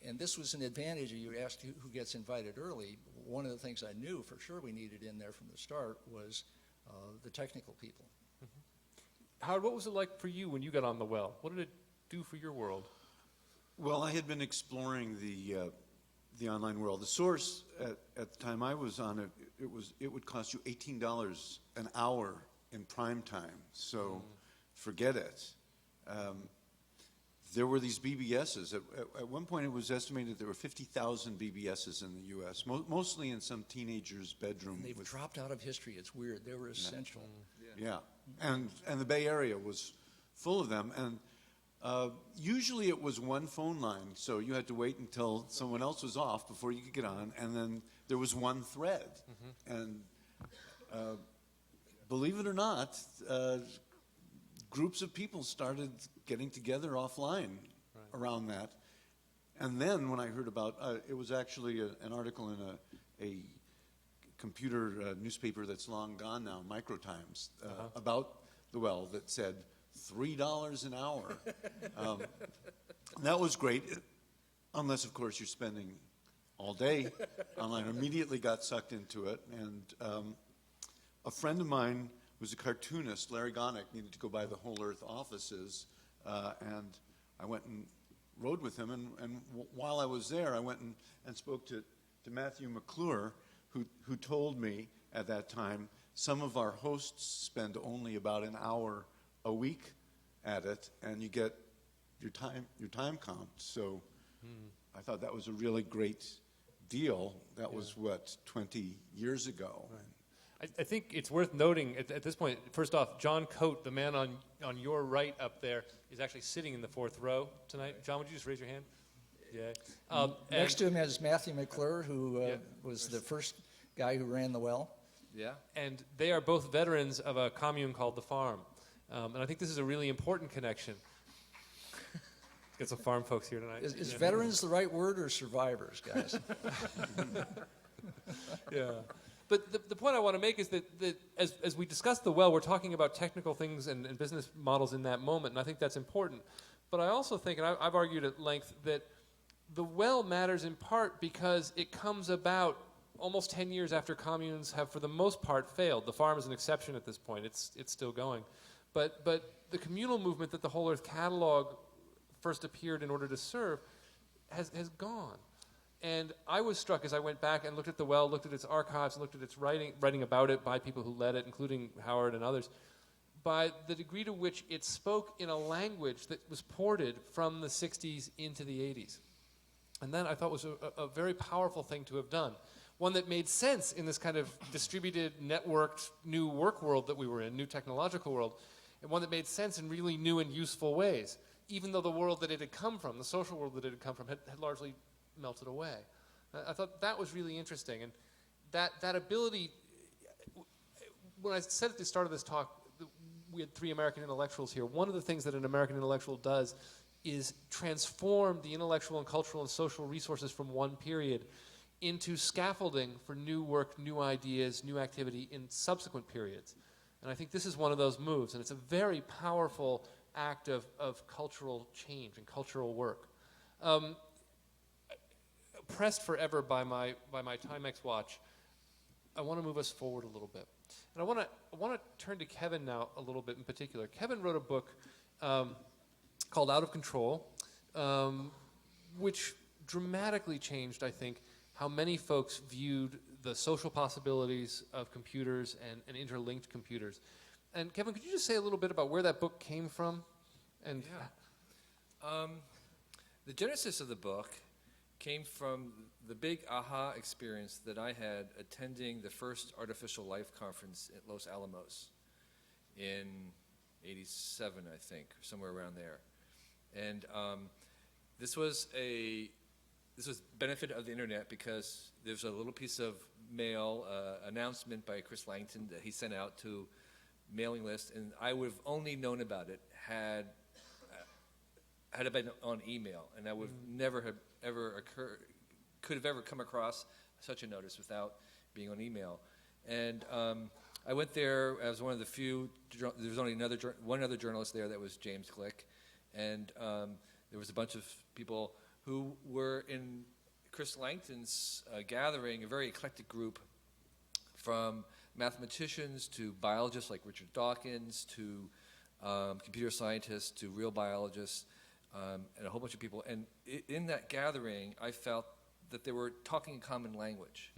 And this was an advantage. You asked who gets invited early. One of the things I knew for sure we needed in there from the start was the technical people. Howard, what was it like for you when you got on the well? What did it do for your world? Well, I had been exploring the online world. The source at the time I was on it, it would cost you $18 an hour in prime time. So forget it. There were these BBSs. At one point, it was estimated there were 50,000 BBSs in the U.S., mostly in some teenager's bedroom. They've dropped out of history. It's weird. They were essential. Yeah, and the Bay Area was full of them. And usually it was one phone line, so you had to wait until someone else was off before you could get on, and then there was one thread. And believe it or not, groups of people started getting together offline around that. And then when I heard about, it was actually an article in a computer newspaper that's long gone now, Microtimes, about the well that said $3 an hour. That was great, unless, of course, you're spending all day online. I immediately got sucked into it. And a friend of mine was a cartoonist, Larry Gonick, needed to go by the Whole Earth offices, and I went and rode with him. And while I was there, I went and spoke to Matthew McClure, who told me at that time some of our hosts spend only about an hour a week at it, and you get your time comped. So I thought that was a really great deal. That was, 20 years ago. Right. I think it's worth noting at this point, first off, John Coate, the man on your right up there, is actually sitting in the fourth row tonight. John, would you just raise your hand? Yeah. Next to him is Matthew McClure, who was the first guy who ran the well. Yeah. And they are both veterans of a commune called The Farm. And I think this is a really important connection. Get some farm folks here tonight. Is veterans the right word, or survivors, guys? Yeah. But the point I want to make is that as we discuss the well, we're talking about technical things and business models in that moment, and I think that's important. But I also think, and I've argued at length, that the well matters in part because it comes about almost 10 years after communes have, for the most part, failed. The farm is an exception at this point. It's still going. But the communal movement that the Whole Earth Catalog first appeared in order to serve has gone. And I was struck as I went back and looked at the well, looked at its archives, and looked at its writing about it by people who led it, including Howard and others, by the degree to which it spoke in a language that was ported from the 60s into the 80s. And that I thought was a very powerful thing to have done. One that made sense in this kind of distributed, networked, new work world that we were in, new technological world, and one that made sense in really new and useful ways, even though the world that it had come from, the social world that it had come from, had largely melted away. I thought that was really interesting, and that ability. When I said at the start of this talk, we had 3 American intellectuals here. One of the things that an American intellectual does is transform the intellectual and cultural and social resources from one period into scaffolding for new work, new ideas, new activity in subsequent periods. And I think this is one of those moves, and it's a very powerful act of cultural change and cultural work. Pressed forever by my Timex watch, I want to move us forward a little bit. And I want to turn to Kevin now a little bit in particular. Kevin wrote a book called Out of Control, which dramatically changed, I think, how many folks viewed the social possibilities of computers and interlinked computers. And Kevin, could you just say a little bit about where that book came from? And the genesis of the book came from the big aha experience that I had attending the first Artificial Life Conference at Los Alamos in '87, I think, somewhere around there. And this was benefit of the internet because there's a little piece of mail announcement by Chris Langton that he sent out to mailing list, and I would have only known about it had it been on email, and I would never have could have ever come across such a notice without being on email. And I went there as one of the few. There was only one other journalist there. That was James Glick, and there was a bunch of people who were in Chris Langton's gathering, a very eclectic group, from mathematicians to biologists like Richard Dawkins to computer scientists to real biologists, and a whole bunch of people. And in that gathering, I felt that they were talking a common language.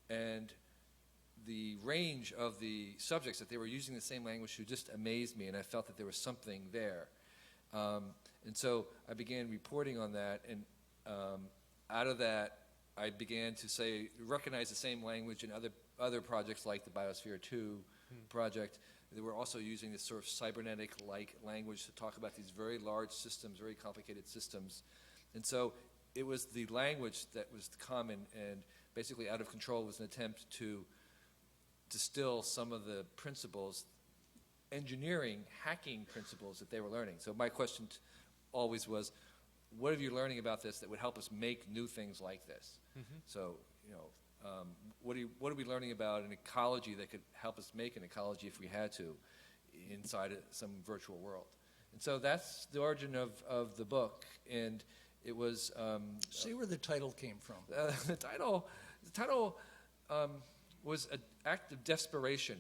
And the range of the subjects that they were using the same language to just amazed me, and I felt that there was something there. And so I began reporting on that, and out of that, I began to recognize the same language in other projects like the Biosphere 2 project. They were also using this sort of cybernetic-like language to talk about these very large systems, very complicated systems. And so it was the language that was common, and basically Out of Control was an attempt to distill some of the principles, engineering, hacking principles that they were learning. So my question always was, what are you learning about this that would help us make new things like this? So, what are we learning about an ecology that could help us make an ecology if we had to inside some virtual world? And so that's the origin of the book, and it was... Say where the title came from. The title was an act of desperation.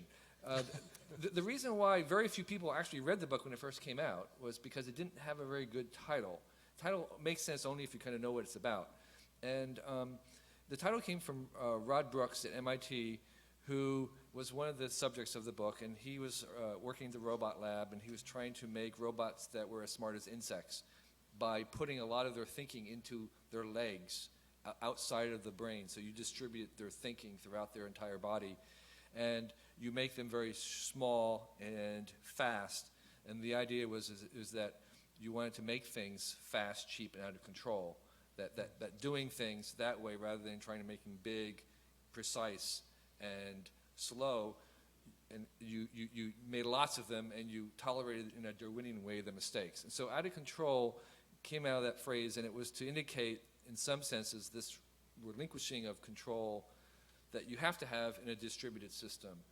The reason why very few people actually read the book when it first came out was because it didn't have a very good title. The title makes sense only if you kind of know what it's about. And the title came from Rod Brooks at MIT, who was one of the subjects of the book, and he was working in the robot lab, and he was trying to make robots that were as smart as insects by putting a lot of their thinking into their legs outside of the brain. So you distribute their thinking throughout their entire body, and you make them very small and fast. And the idea was that you wanted to make things fast, cheap, and out of control. That doing things that way, rather than trying to make them big, precise, and slow, and you made lots of them, and you tolerated in a Darwinian way the mistakes. And so Out of Control came out of that phrase, and it was to indicate, in some senses, this relinquishing of control that you have to have in a distributed system.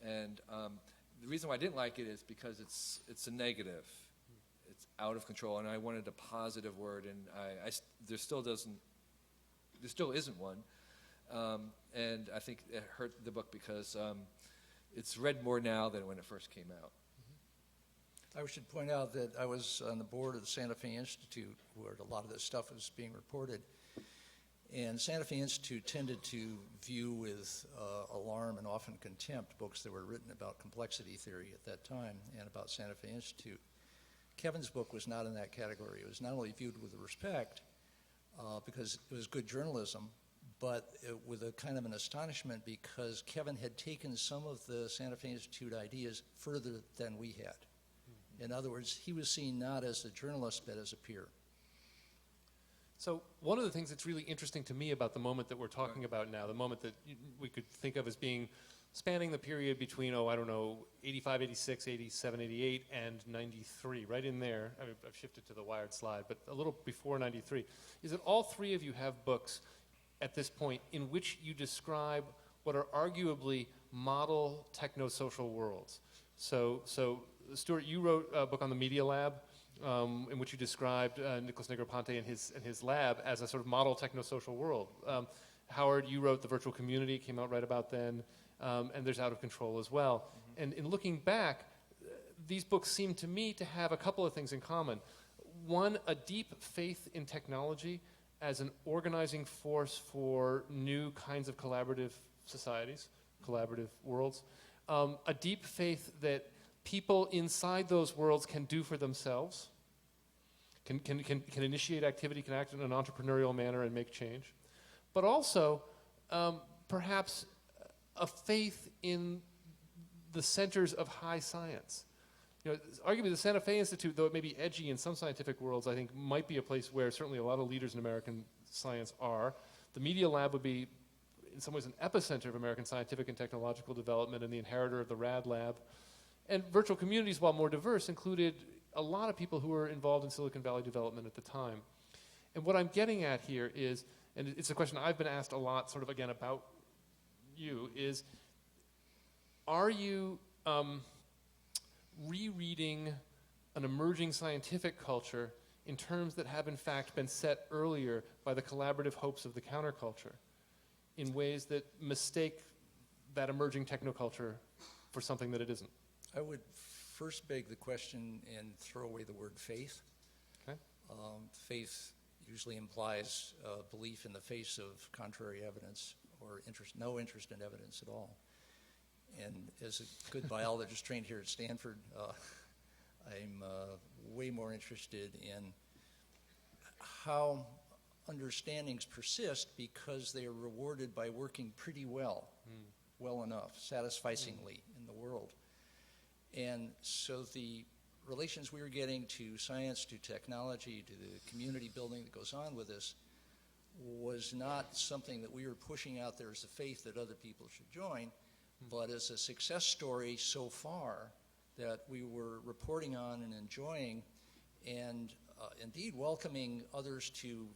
And the reason why I didn't like it is because it's a negative. It's out of control, and I wanted a positive word, and there still isn't one. And I think it hurt the book because it's read more now than when it first came out. I should point out that I was on the board of the Santa Fe Institute, where a lot of this stuff was being reported. And Santa Fe Institute tended to view with alarm and often contempt books that were written about complexity theory at that time and about Santa Fe Institute. Kevin's book was not in that category. It was not only viewed with respect because it was good journalism, but with a kind of an astonishment because Kevin had taken some of the Santa Fe Institute ideas further than we had. In other words, he was seen not as a journalist but as a peer. So one of the things that's really interesting to me about the moment that we're talking about now, the moment that we could think of as being spanning the period between, 85, 86, 87, 88, and 93, right in there. I mean, I've shifted to the wired slide, but a little before 93, is that all three of you have books at this point in which you describe what are arguably model techno-social worlds. So Stewart, you wrote a book on the Media Lab, in which you described Nicholas Negroponte and his lab as a sort of model techno-social world. Howard, you wrote The Virtual Community, came out right about then, and there's Out of Control as well. Mm-hmm. And in looking back, these books seem to me to have a couple of things in common. One, a deep faith in technology as an organizing force for new kinds of collaborative societies, collaborative worlds. A deep faith that people inside those worlds can do for themselves, can initiate activity, can act in an entrepreneurial manner and make change. But also, perhaps a faith in the centers of high science. Arguably the Santa Fe Institute, though it may be edgy in some scientific worlds, I think might be a place where certainly a lot of leaders in American science are. The Media Lab would be, in some ways, an epicenter of American scientific and technological development and the inheritor of the RAD Lab. And virtual communities, while more diverse, included a lot of people who were involved in Silicon Valley development at the time. And what I'm getting at here is, and it's a question I've been asked a lot, sort of again about you, is are you rereading an emerging scientific culture in terms that have in fact been set earlier by the collaborative hopes of the counterculture in ways that mistake that emerging technoculture for something that it isn't? I would first beg the question and throw away the word faith. Okay. Faith usually implies belief in the face of contrary evidence or no interest in evidence at all. And as a good biologist trained here at Stanford, I'm way more interested in how understandings persist because they are rewarded by working pretty well, well enough, satisficingly in the world. And so the relations we were getting to science, to technology, to the community building that goes on with this was not something that we were pushing out there as a faith that other people should join, but as a success story so far that we were reporting on and enjoying, and indeed welcoming others to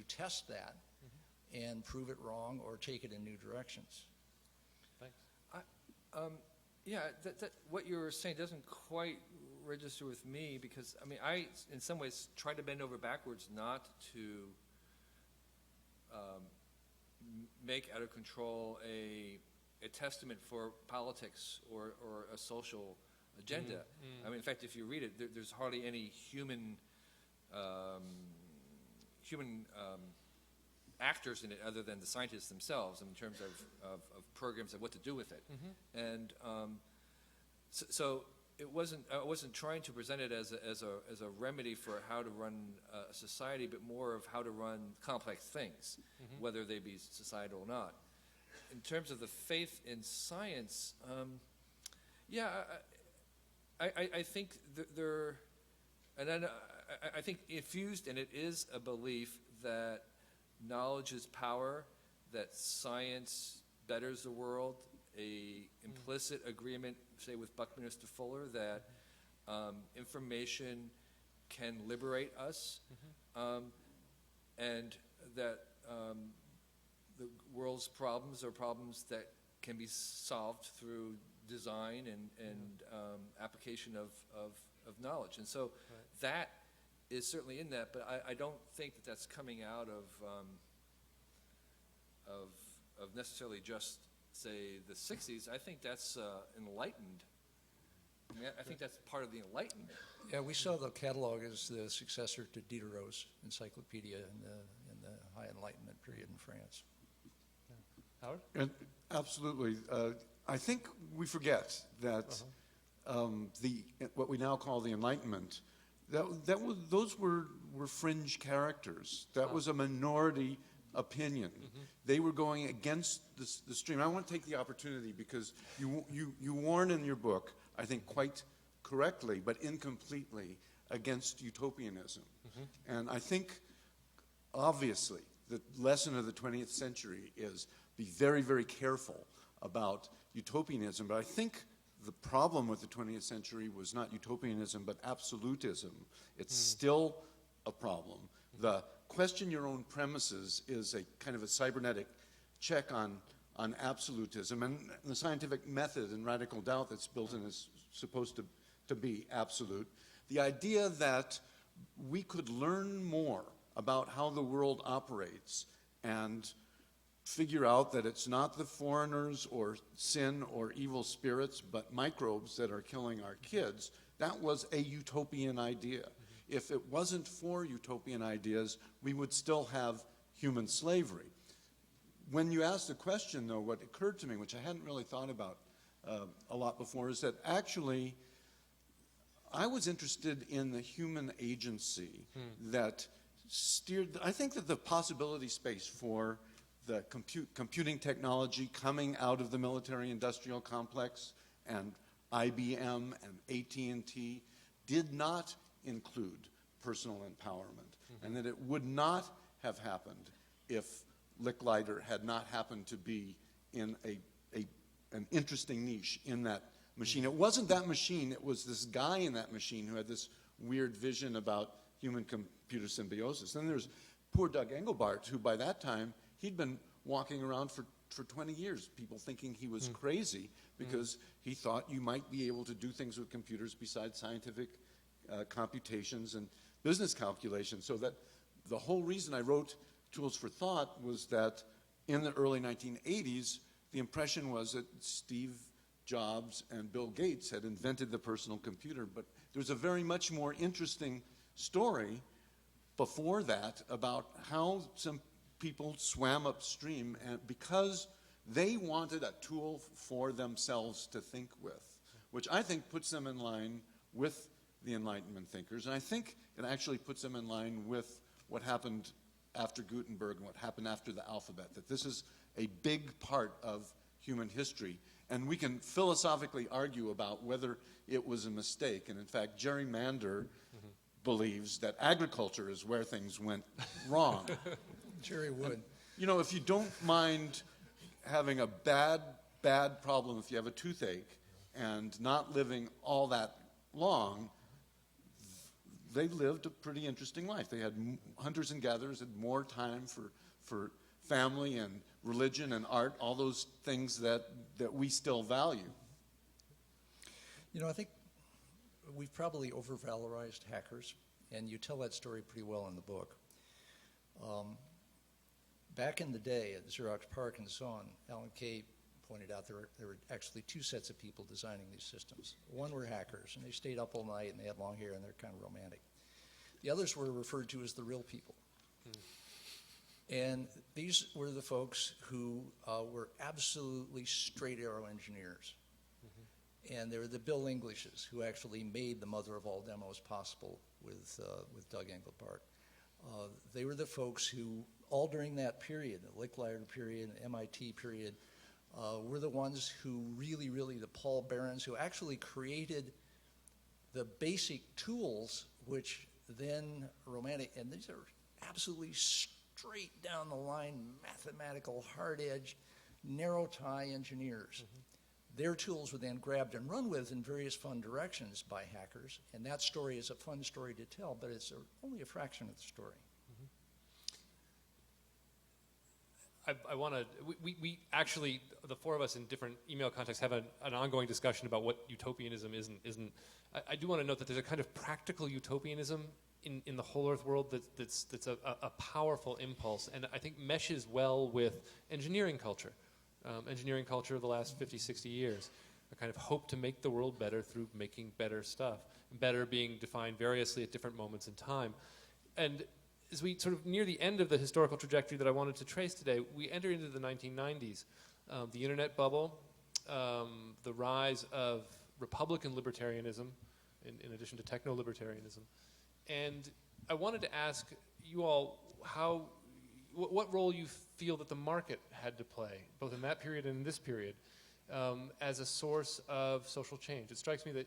test that and prove it wrong or take it in new directions. Thanks. Yeah, that what you were saying doesn't quite register with me because, I mean, I, in some ways, tried to bend over backwards not to make Out of Control a testament for politics or a social agenda. I mean, in fact, if you read it, there's hardly any human actors in it other than the scientists themselves in terms of programs and what to do with it. And so it wasn't. I wasn't trying to present it as a remedy for how to run a society, but more of how to run complex things, whether they be societal or not. In terms of the faith in science, I think there, and then I think infused, and it is a belief that knowledge is power, that science betters the world, a implicit agreement, say with Buckminster Fuller, that information can liberate us, and that the world's problems are problems that can be solved through design and application of knowledge. And so that is certainly in that, but I don't think that that's coming out of necessarily just, say, the 60s. I think that's enlightened. I mean, I think that's part of the Enlightenment. Yeah, we saw the catalog as the successor to Diderot's encyclopedia in the High Enlightenment period in France. Howard? And absolutely. I think we forget that what we now call the Enlightenment, those were fringe characters. That was a minority opinion. They were going against the stream. I want to take the opportunity because you warn in your book, I think quite correctly but incompletely, against utopianism. And I think obviously, the lesson of the 20th century is be very, very careful about utopianism. But I think the problem with the 20th century was not utopianism, but absolutism. It's still a problem. The question your own premises is a kind of a cybernetic check on absolutism, and the scientific method and radical doubt that's built in is supposed to be absolute. The idea that we could learn more about how the world operates and figure out that it's not the foreigners or sin or evil spirits, but microbes that are killing our kids, that was a utopian idea. If it wasn't for utopian ideas, we would still have human slavery. When you asked the question, though, what occurred to me, which I hadn't really thought about a lot before, is that actually I was interested in the human agency that steered. I think that the possibility space for the computing technology coming out of the military-industrial complex and IBM and AT&T did not include personal empowerment, and that it would not have happened if Licklider had not happened to be in an interesting niche in that machine. It wasn't that machine, it was this guy in that machine who had this weird vision about human-computer symbiosis. Then there's poor Doug Engelbart, who by that time, he'd been walking around for 20 years, people thinking he was crazy because he thought you might be able to do things with computers besides scientific computations and business calculations. So that the whole reason I wrote Tools for Thought was that in the early 1980s, the impression was that Steve Jobs and Bill Gates had invented the personal computer, but there's a very much more interesting story before that about how some people swam upstream and because they wanted a tool for themselves to think with, which I think puts them in line with the Enlightenment thinkers. And I think it actually puts them in line with what happened after Gutenberg and what happened after the alphabet, that this is a big part of human history. And we can philosophically argue about whether it was a mistake. And in fact, Jerry Mander believes that agriculture is where things went wrong. Jerry Wood. You know, if you don't mind having a bad problem, if you have a toothache and not living all that long, they lived a pretty interesting life. They had hunters and gatherers, had more time for family and religion and art, all those things that we still value. You know, I think we've probably overvalorized hackers, and you tell that story pretty well in the book. Back in the day at Xerox PARC and so on, Alan Kay pointed out there were actually two sets of people designing these systems. One were hackers, and they stayed up all night, and they had long hair, and they're kind of romantic. The others were referred to as the real people. And these were the folks who were absolutely straight arrow engineers. And they were the Bill Englishes who actually made the mother of all demos possible with Doug Engelbart. They were the folks who, all during that period, the Licklider period, the MIT period, were the ones who really, the Paul Barons, who actually created the basic tools, which then romantic, and these are absolutely straight down the line, mathematical, hard edge, narrow tie engineers. Their tools were then grabbed and run with in various fun directions by hackers, and that story is a fun story to tell, but it's only a fraction of the story. I want to, we actually, the four of us in different email contexts have an ongoing discussion about what utopianism is and isn't. I do want to note that there's a kind of practical utopianism in the whole earth world that's a powerful impulse, and I think meshes well with engineering culture. Engineering culture of the last 50, 60 years. A kind of hope to make the world better through making better stuff. Better being defined variously at different moments in time. And as we sort of near the end of the historical trajectory that I wanted to trace today, we enter into the 1990s. The internet bubble, the rise of Republican libertarianism, in addition to techno-libertarianism. And I wanted to ask you all what role you feel that the market had to play, both in that period and in this period, as a source of social change. It strikes me that,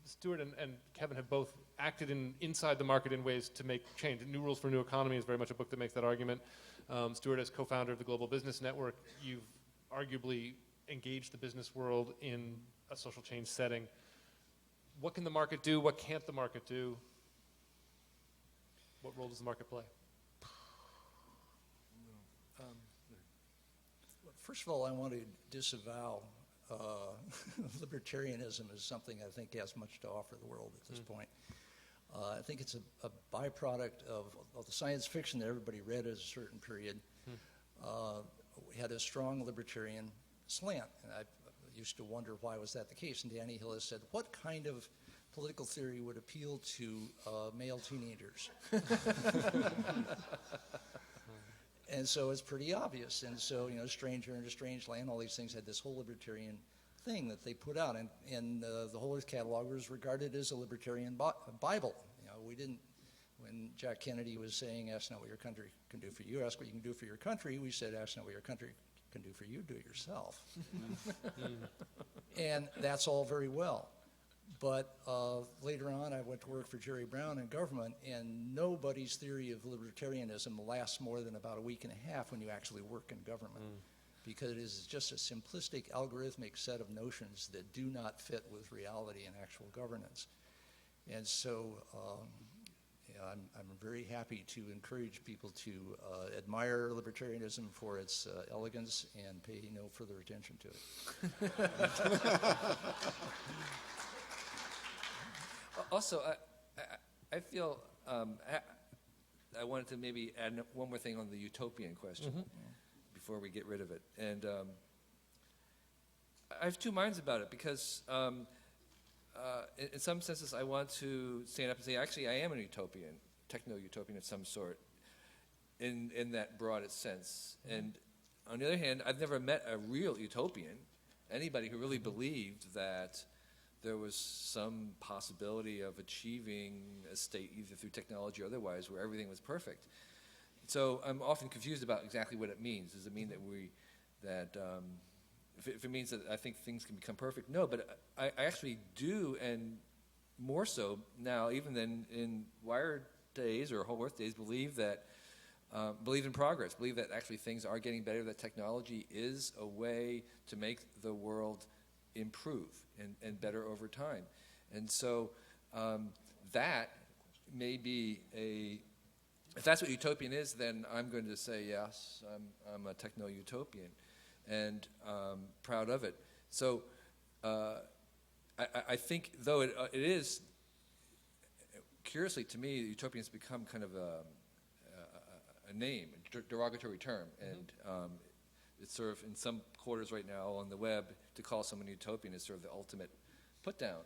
Stewart and Kevin have both acted inside the market in ways to make change. New Rules for a New Economy is very much a book that makes that argument. Stewart, as co-founder of the Global Business Network, you've arguably engaged the business world in a social change setting. What can the market do? What can't the market do? What role does the market play? First of all, I want to disavow libertarianism as something I think has much to offer the world at this point. I think it's a byproduct of the science fiction that everybody read at a certain period. We had a strong libertarian slant, and I used to wonder why was that the case. And Danny Hill has said, what kind of political theory would appeal to male teenagers? And so it's pretty obvious. And so, Stranger in a Strange Land, all these things had this whole libertarian thing that they put out. And the Whole Earth Catalog was regarded as a libertarian Bible. We didn't, when Jack Kennedy was saying, ask not what your country can do for you, ask what you can do for your country, we said, ask not what your country can do for you, do it yourself. And that's all very well. But later on, I went to work for Jerry Brown in government, and nobody's theory of libertarianism lasts more than about a week and a half when you actually work in government, because it is just a simplistic, algorithmic set of notions that do not fit with reality and actual governance. And so I'm very happy to encourage people to admire libertarianism for its elegance and pay no further attention to it. Also, I feel I wanted to maybe add one more thing on the utopian question before we get rid of it. And I have two minds about it because in some senses I want to stand up and say, actually, I am a utopian, techno-utopian of some sort, in that broadest sense. And on the other hand, I've never met a real utopian, anybody who really believed that there was some possibility of achieving a state either through technology or otherwise where everything was perfect. So I'm often confused about exactly what it means. Does it mean that if it means that I think things can become perfect? No, but I actually do, and more so now even than in Wired days or Whole Earth days, believe in progress, believe that actually things are getting better, that technology is a way to make the world improve and better over time. And so that may be if that's what utopian is, then I'm going to say yes, I'm a techno-utopian and proud of it. So I think, though it is, curiously to me, utopians become kind of a name, a derogatory term, and it's sort of in some quarters right now on the web to call someone utopian is sort of the ultimate put down.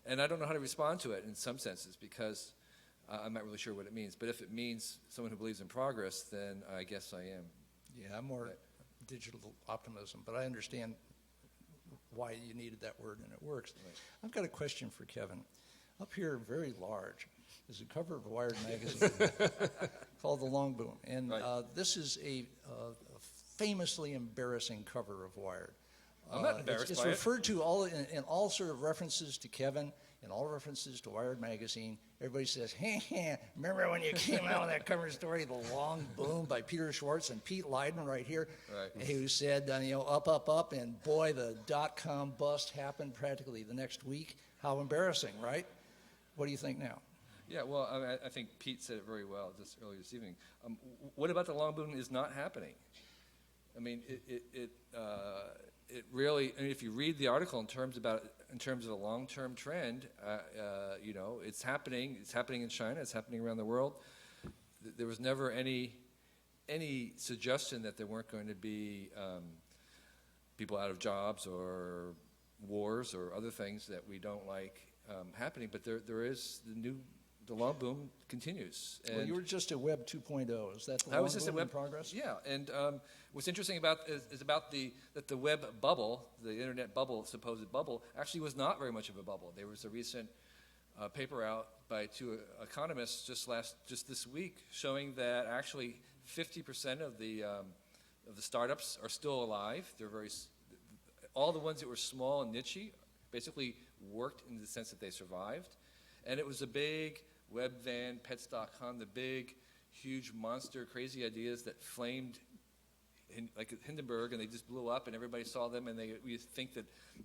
And I don't know how to respond to it in some senses because I'm not really sure what it means. But if it means someone who believes in progress, then I guess I am. Yeah, I'm more digital optimism, but I understand why you needed that word, and it works. Right. I've got a question for Kevin. Up here, very large, is a cover of a Wired magazine called The Long Boom. And Right. This is a famously embarrassing cover of Wired. I'm not embarrassed It's by it. referred to all in all sort of references to Kevin and all references to Wired magazine. Everybody says, hey, remember when you came out with that cover story, The Long Boom by Peter Schwartz and Pete Leiden right here, Right. who said, up, and boy, the dot-com bust happened practically the next week. How embarrassing, right? What do you think now? Yeah, well, I think Pete said it very well just earlier this evening. What about the long boom is not happening? I mean, it really. I mean, if you read the article in terms of a long-term trend, it's happening. It's happening in China. It's happening around the world. There was never any suggestion that there weren't going to be people out of jobs or wars or other things that we don't like happening. But there is the long boom continues. Well, you were just at Web 2.0. Is that the I long was just boom at in Web progress? Yeah, and what's interesting about that the web bubble, the internet bubble, supposed bubble, actually was not very much of a bubble. There was a recent paper out by two economists just this week showing that actually 50% of the startups are still alive. They're all the ones that were small and niche basically worked in the sense that they survived. And it was a big web van, pets.com, the big, huge monster, crazy ideas that flamed like Hindenburg, and they just blew up, and everybody saw them, and we think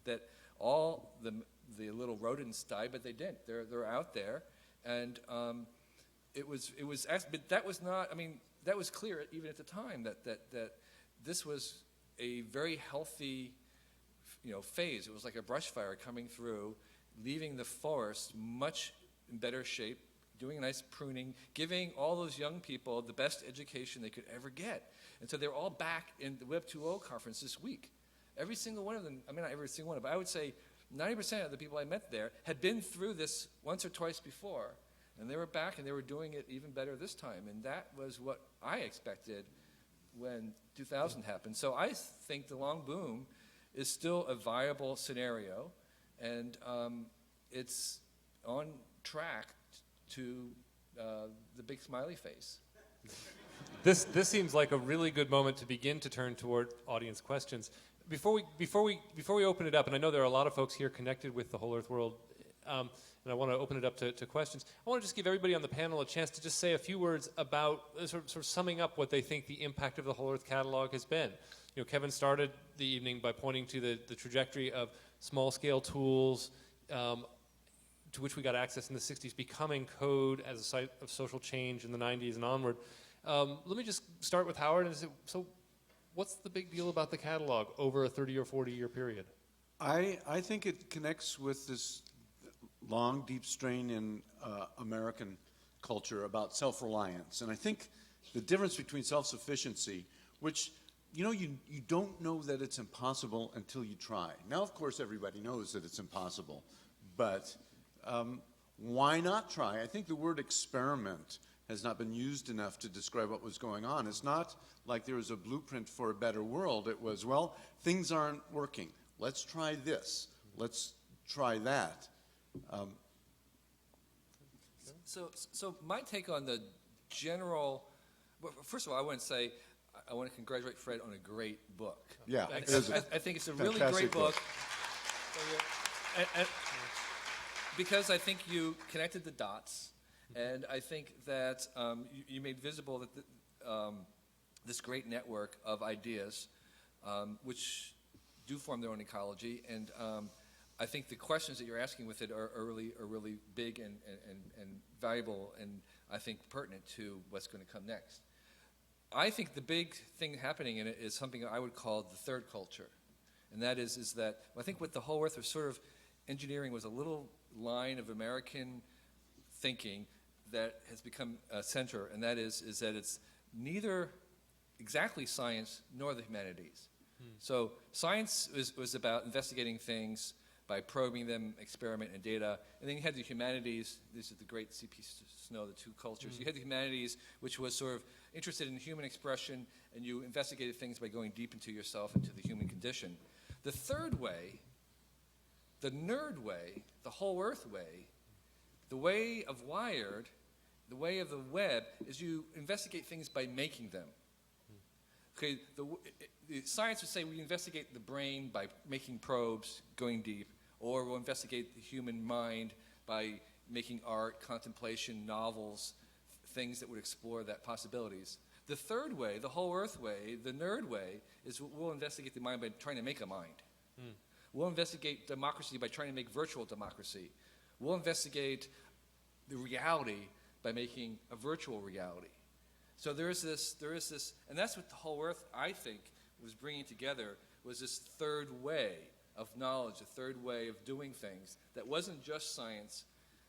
that all the little rodents died, but they didn't. They're out there, and it was but that was not. I mean, that was clear even at the time that this was a very healthy, phase. It was like a brush fire coming through, leaving the forest much in better shape, doing a nice pruning, giving all those young people the best education they could ever get. And so they're all back in the Web 2.0 conference this week. Every single one of them, I mean, not every single one, but I would say 90% of the people I met there had been through this once or twice before. And they were back, and they were doing it even better this time. And that was what I expected when 2000 happened. So I think the long boom is still a viable scenario, and it's on track to the big smiley face. This seems like a really good moment to begin to turn toward audience questions. Before we open it up, and I know there are a lot of folks here connected with the Whole Earth World, and I want to open it up to questions. I want to just give everybody on the panel a chance to just say a few words about sort of summing up what they think the impact of the Whole Earth catalog has been. Kevin started the evening by pointing to the trajectory of small-scale tools to which we got access in the 60s, becoming code as a site of social change in the 90s and onward. Let me just start with Howard and say, so what's the big deal about the catalog over a 30 or 40-year period? I think it connects with this long, deep strain in American culture about self-reliance. And I think the difference between self-sufficiency, which, you don't know that it's impossible until you try. Now, of course, everybody knows that it's impossible, but why not try? I think the word experiment has not been used enough to describe what was going on. It's not like there was a blueprint for a better world. It was, well, things aren't working. Let's try this. Let's try that. So my take on the general, well, first of all, I want to say I want to congratulate Fred on a great book. Yeah, I think it's a really great book. And because I think you connected the dots, and I think that you made visible that this great network of ideas, which do form their own ecology, and I think the questions that you're asking with it are really big and valuable, and I think pertinent to what's going to come next. I think the big thing happening in it is something I would call the third culture, and that is that I think what the Whole Earth was sort of engineering was a little line of American thinking that has become a center, and that is that it's neither exactly science nor the humanities. So science was about investigating things by probing them, experiment and data, and then you had the humanities. These are the great C.P. Snow, the two cultures. You had the humanities, which was sort of interested in human expression, and you investigated things by going deep into yourself, into the human condition. The third way, the nerd way, the whole earth way, the way of Wired, the way of the web, is you investigate things by making them. Okay, the science would say we investigate the brain by making probes, going deep, or we'll investigate the human mind by making art, contemplation, novels, things that would explore that possibilities. The third way, the whole earth way, the nerd way, is we'll investigate the mind by trying to make a mind. We'll investigate democracy by trying to make virtual democracy. We'll investigate the reality by making a virtual reality. So there is this, and that's what the whole earth, I think, was bringing together, was this third way of knowledge, a third way of doing things that wasn't just science,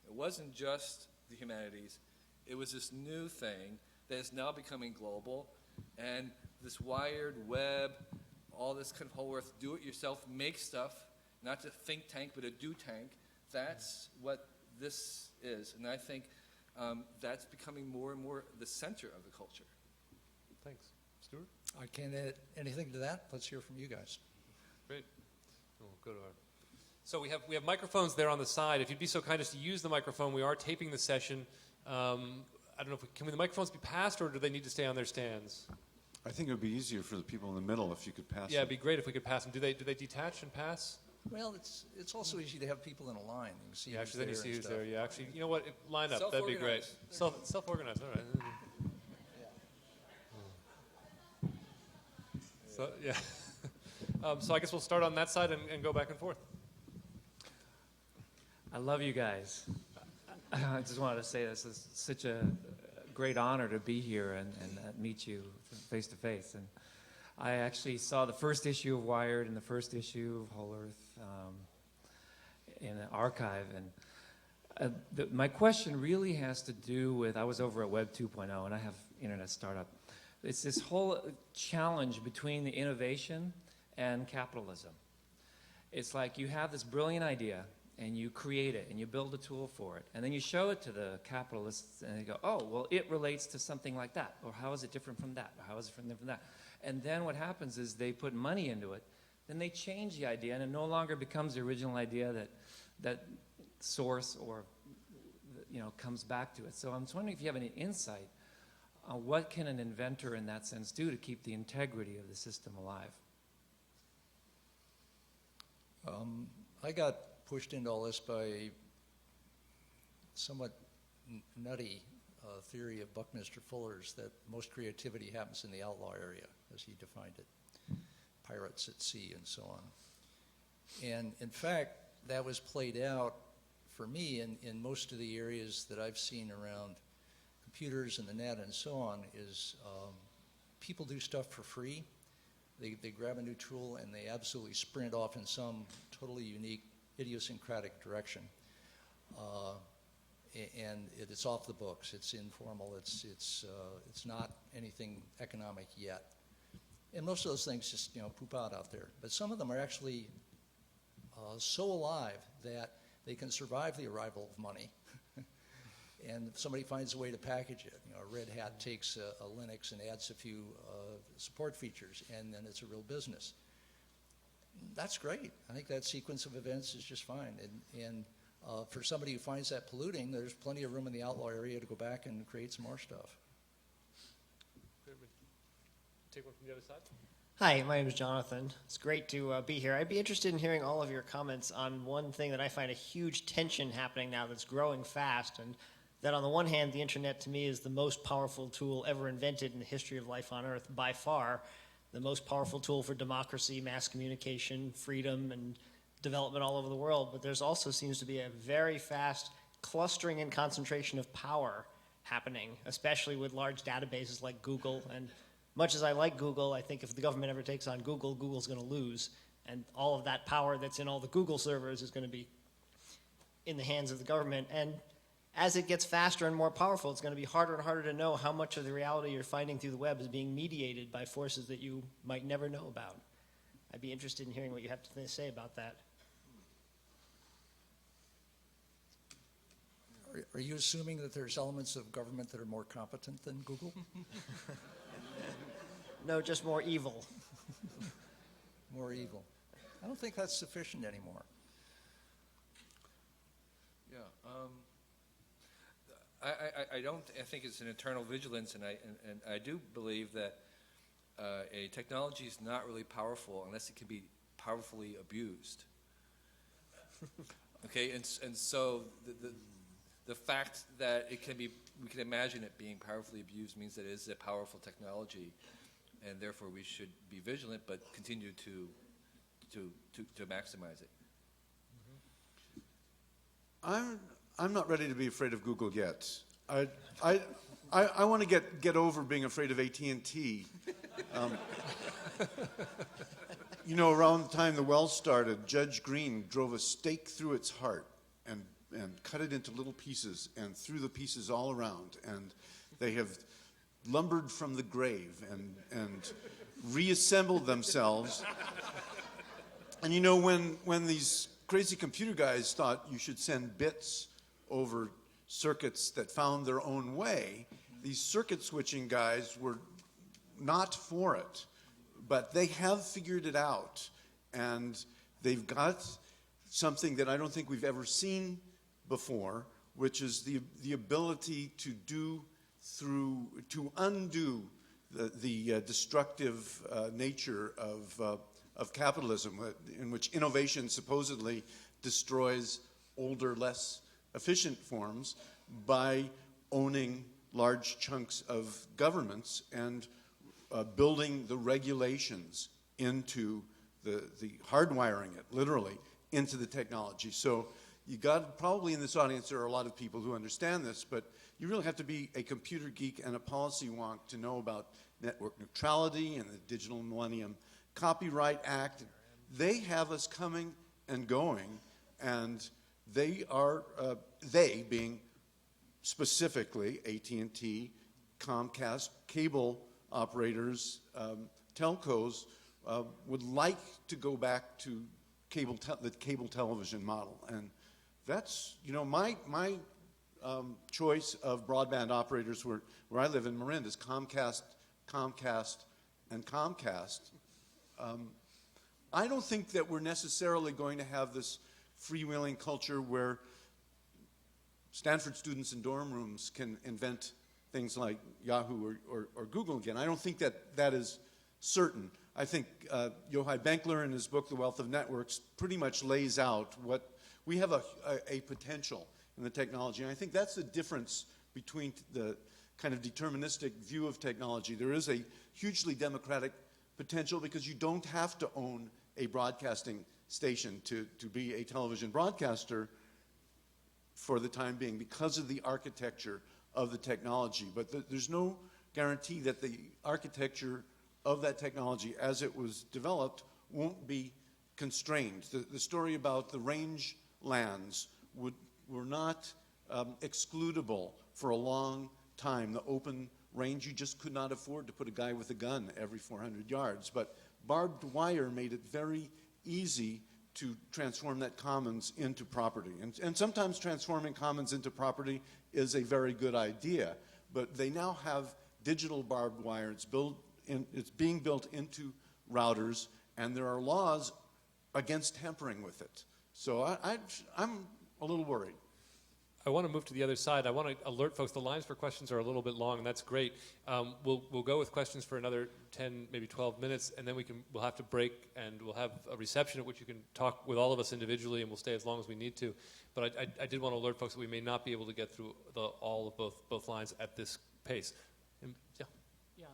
it wasn't just the humanities, it was this new thing that is now becoming global, and this wired web, all this kind of whole earth, do-it-yourself, make stuff, not a think tank, but a do-tank, that's what this is. And I think that's becoming more and more the center of the culture. Thanks. Stewart? I can't add anything to that. Let's hear from you guys. Great. We'll go to our... So we have microphones there on the side. If you'd be so kind as to use the microphone, we are taping the session. I don't know if can the microphones be passed, or do they need to stay on their stands? I think it would be easier for the people in the middle if you could pass Yeah, them. it'd be great if we could pass them. Do they detach and pass? Well, it's also easy to have people in a line. You can see Yeah, who's actually, then you there see and who's stuff. there. Yeah, actually, you know what? Line up. That'd be great. Self-organized. All right. So yeah. So I guess we'll start on that side and go back and forth. I love you guys. I just wanted to say this is such a great honor to be here and meet you face to face. And I actually saw the first issue of Wired and the first issue of Whole Earth in an archive. And my question really has to do with, I was over at Web 2.0 and I have Internet Startup. It's this whole challenge between the innovation and capitalism. It's like you have this brilliant idea and you create it and you build a tool for it and then you show it to the capitalists and they go, oh, well, it relates to something like that, or how is it different from that, or how is it different from that? And then what happens is they put money into it, then they change the idea and it no longer becomes the original idea that source or comes back to it. So I'm just wondering if you have any insight on what can an inventor in that sense do to keep the integrity of the system alive? I got pushed into all this by a somewhat nutty theory of Buckminster Fuller's that most creativity happens in the outlaw area, as he defined it, pirates at sea and so on. And in fact, that was played out for me in most of the areas that I've seen around computers and the net and so on, is people do stuff for free. They grab a new tool and they absolutely sprint off in some totally unique, idiosyncratic direction. And it's off the books. It's informal. It's not anything economic yet. And most of those things just poop out there. But some of them are actually so alive that they can survive the arrival of money. And somebody finds a way to package it. Red Hat takes a Linux and adds a few support features, and then it's a real business. That's great. I think that sequence of events is just fine. And for somebody who finds that polluting, there's plenty of room in the outlaw area to go back and create some more stuff. Take one from the other side. Hi, my name is Jonathan. It's great to be here. I'd be interested in hearing all of your comments on one thing that I find a huge tension happening now that's growing fast, and that on the one hand, the internet to me is the most powerful tool ever invented in the history of life on Earth, by far, the most powerful tool for democracy, mass communication, freedom, and development all over the world. But there's also seems to be a very fast clustering and concentration of power happening, especially with large databases like Google. And much as I like Google, I think if the government ever takes on Google, Google's going to lose. And all of that power that's in all the Google servers is going to be in the hands of the government. And as it gets faster and more powerful, it's going to be harder and harder to know how much of the reality you're finding through the web is being mediated by forces that you might never know about. I'd be interested in hearing what you have to say about that. Are you assuming that there's elements of government that are more competent than Google? No, just more evil. More evil. I don't think that's sufficient anymore. Yeah. I think it's an eternal vigilance, and I do believe that a technology is not really powerful unless it can be powerfully abused. Okay, and so the fact that we can imagine it being powerfully abused means that it is a powerful technology, and therefore we should be vigilant, but continue to maximize it. I'm not ready to be afraid of Google yet. I want to get over being afraid of AT&T. Around the time the well started, Judge Green drove a stake through its heart and cut it into little pieces and threw the pieces all around. And they have lumbered from the grave and reassembled themselves. And when these crazy computer guys thought you should send bits over circuits that found their own way, these circuit switching guys were not for it. But they have figured it out, and they've got something that I don't think we've ever seen before, which is the ability to undo the destructive nature of capitalism, in which innovation supposedly destroys older, less efficient forms by owning large chunks of governments and building the regulations into the hardwiring it, literally, into the technology. So you got, probably in this audience there are a lot of people who understand this, but you really have to be a computer geek and a policy wonk to know about network neutrality and the Digital Millennium Copyright Act. They have us coming and going, and they are, they being specifically AT&T, Comcast, cable operators, telcos, would like to go back to the cable television model. And that's, you know, my choice of broadband operators where I live in Marin is Comcast, and Comcast. I don't think that we're necessarily going to have this freewheeling culture where Stanford students in dorm rooms can invent things like Yahoo or Google again. I don't think that is certain. I think Yochai Benkler in his book, The Wealth of Networks, pretty much lays out what we have a potential in the technology. And I think that's the difference between the kind of deterministic view of technology. There is a hugely democratic potential because you don't have to own a broadcasting station to be a television broadcaster for the time being because of the architecture of the technology. But there's no guarantee that the architecture of that technology as it was developed won't be constrained. The story about the range lands were not excludable for a long time. The open range, you just could not afford to put a guy with a gun every 400 yards. But barbed wire made it very easy to transform that commons into property. And sometimes transforming commons into property is a very good idea. But they now have digital barbed wire. It's being built into routers, and there are laws against tampering with it. So I'm a little worried. I want to move to the other side. I want to alert folks, the lines for questions are a little bit long, and that's great. We'll go with questions for another 10, maybe 12 minutes, and then we'll have to break, and we'll have a reception at which you can talk with all of us individually, and we'll stay as long as we need to. But I did want to alert folks that we may not be able to get through all of both lines at this pace. Yeah. Yeah,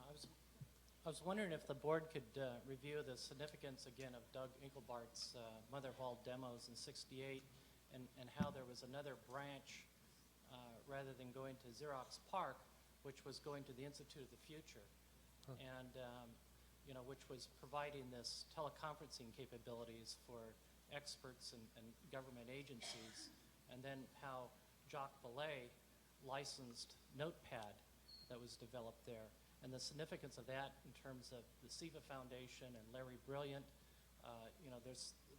I was wondering if the board could review the significance again of Doug Engelbart's Mother Hall demos in '68, and how there was another branch rather than going to Xerox PARC, which was going to the Institute of the Future, and which was providing this teleconferencing capabilities for experts and government agencies, and then how Jacques Vallée licensed Notepad that was developed there, and the significance of that in terms of the SIVA Foundation and Larry Brilliant.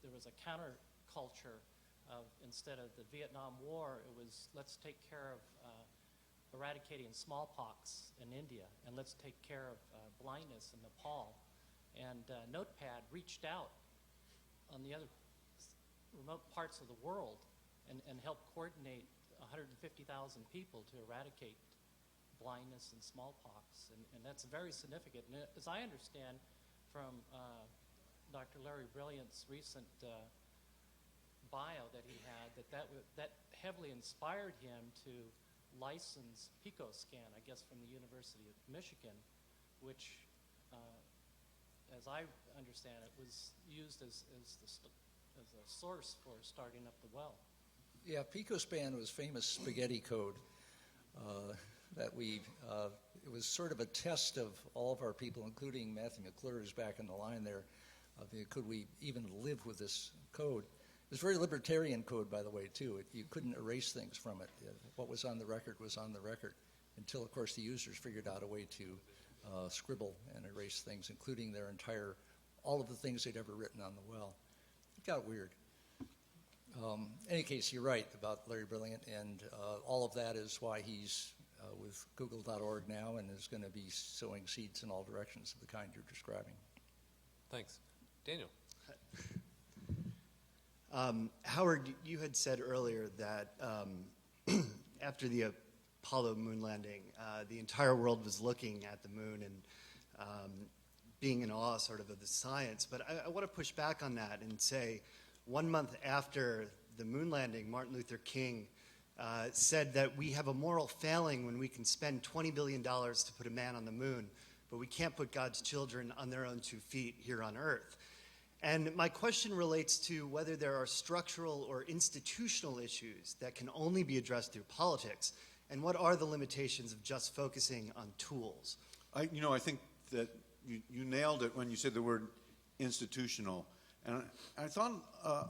There was a counterculture of, instead of the Vietnam War, it was let's take care of eradicating smallpox in India, and let's take care of blindness in Nepal. And Notepad reached out on the other remote parts of the world and helped coordinate 150,000 people to eradicate blindness and smallpox. And that's very significant. And as I understand from Dr. Larry Brilliant's recent bio that he had, that heavily inspired him to license PicoScan, I guess from the University of Michigan, which, as I understand it, was used as a source for starting up the well. Yeah, PicoSpan was famous spaghetti code that it was sort of a test of all of our people, including Matthew McClure, who's back in the line there. Could we even live with this code? It was very libertarian code, by the way, too. You couldn't erase things from it. What was on the record was on the record until, of course, the users figured out a way to scribble and erase things, including all of the things they'd ever written on the well. It got weird. In any case, you're right about Larry Brilliant, and all of that is why he's with Google.org now and is going to be sowing seeds in all directions of the kind you're describing. Thanks. Daniel. Howard, you had said earlier that after the Apollo moon landing, the entire world was looking at the moon and being in awe sort of the science, but I want to push back on that and say 1 month after the moon landing, Martin Luther King said that we have a moral failing when we can spend $20 billion to put a man on the moon, but we can't put God's children on their own 2 feet here on Earth. And my question relates to whether there are structural or institutional issues that can only be addressed through politics, and what are the limitations of just focusing on tools? I think that you nailed it when you said the word institutional. And I thought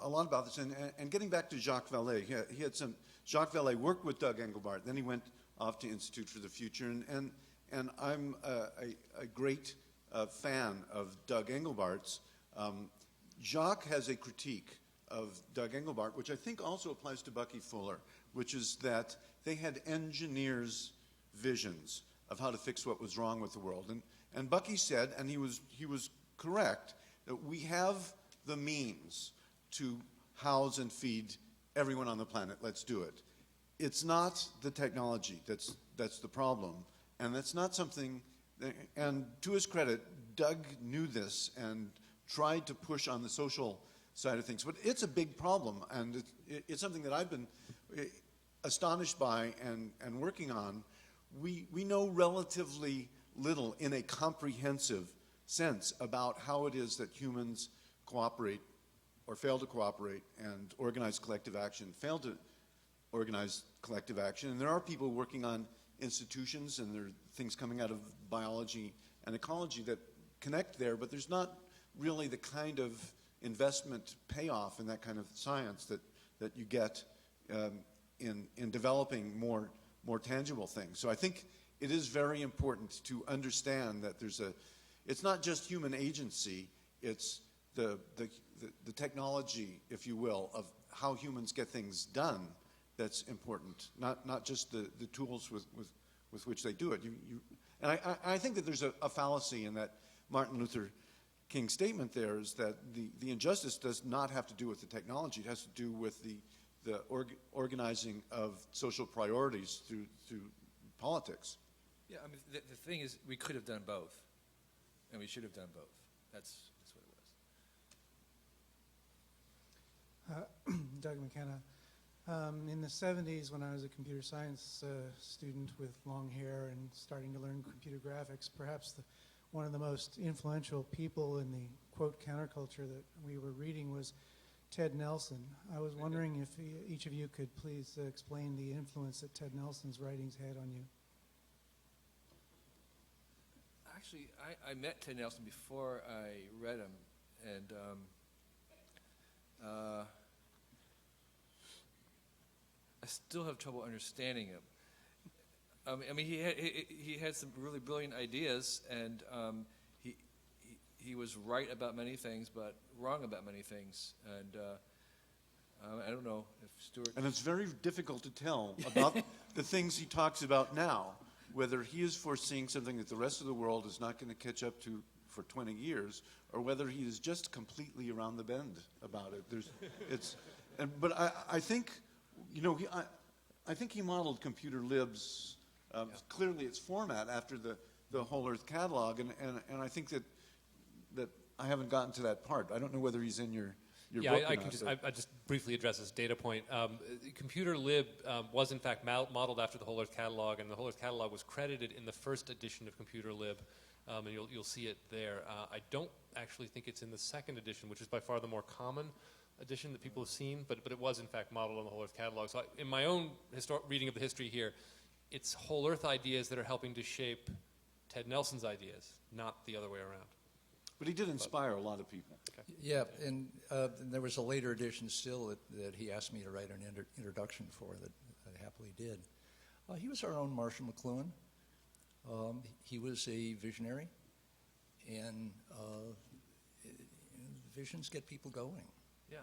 a lot about this. And getting back to Jacques Vallée, Jacques Vallée worked with Doug Engelbart. Then he went off to Institute for the Future. And I'm a great fan of Doug Engelbart's. Jacques has a critique of Doug Engelbart, which I think also applies to Bucky Fuller, which is that they had engineers' visions of how to fix what was wrong with the world. And Bucky said, and he was correct, that we have the means to house and feed everyone on the planet. Let's do it. It's not the technology that's the problem, and that's not something. And to his credit, Doug knew this and tried to push on the social side of things. But it's a big problem, and it's something that I've been astonished by and working on. We know relatively little in a comprehensive sense about how it is that humans cooperate or fail to cooperate and organize collective action, fail to organize collective action. And there are people working on institutions, and there are things coming out of biology and ecology that connect there, but there's not really the kind of investment payoff in that kind of science that you get in developing more tangible things. So I think it is very important to understand that it's not just human agency, it's the technology, if you will, of how humans get things done that's important, not just the tools with which they do it. And I think that there's a fallacy in that Martin Luther King statement there, is that the injustice does not have to do with the technology. It has to do with the organizing of social priorities through politics. Yeah, I mean, the thing is, we could have done both, and we should have done both. That's what it was. Doug McKenna. In the 70s, when I was a computer science student with long hair and starting to learn computer graphics, perhaps one of the most influential people in the, quote, counterculture that we were reading was Ted Nelson. I was wondering if each of you could please explain the influence that Ted Nelson's writings had on you. Actually, I met Ted Nelson before I read him, and I still have trouble understanding him. I mean, he had some really brilliant ideas, and he was right about many things, but wrong about many things. And I don't know if Stewart. And it's very difficult to tell about the things he talks about now, whether he is foreseeing something that the rest of the world is not going to catch up to for 20 years, or whether he is just completely around the bend about it. But I think, I think he modeled Computer Lib's clearly its format after the Whole Earth catalog, and I think that I haven't gotten to that part. I don't know whether he's in your book. I just briefly address this data point. Computer Lib was in fact modeled after the Whole Earth catalog, and the Whole Earth catalog was credited in the first edition of Computer Lib, and you'll see it there. I don't actually think it's in the second edition, which is by far the more common edition that people have seen, but it was in fact modeled on the Whole Earth catalog. So in my own reading of the history here, it's Whole Earth ideas that are helping to shape Ted Nelson's ideas, not the other way around. But he did inspire a lot of people. Okay. Yeah, and there was a later edition still that he asked me to write an introduction for that I happily did. He was our own Marshall McLuhan. He was a visionary, and visions get people going. Yeah,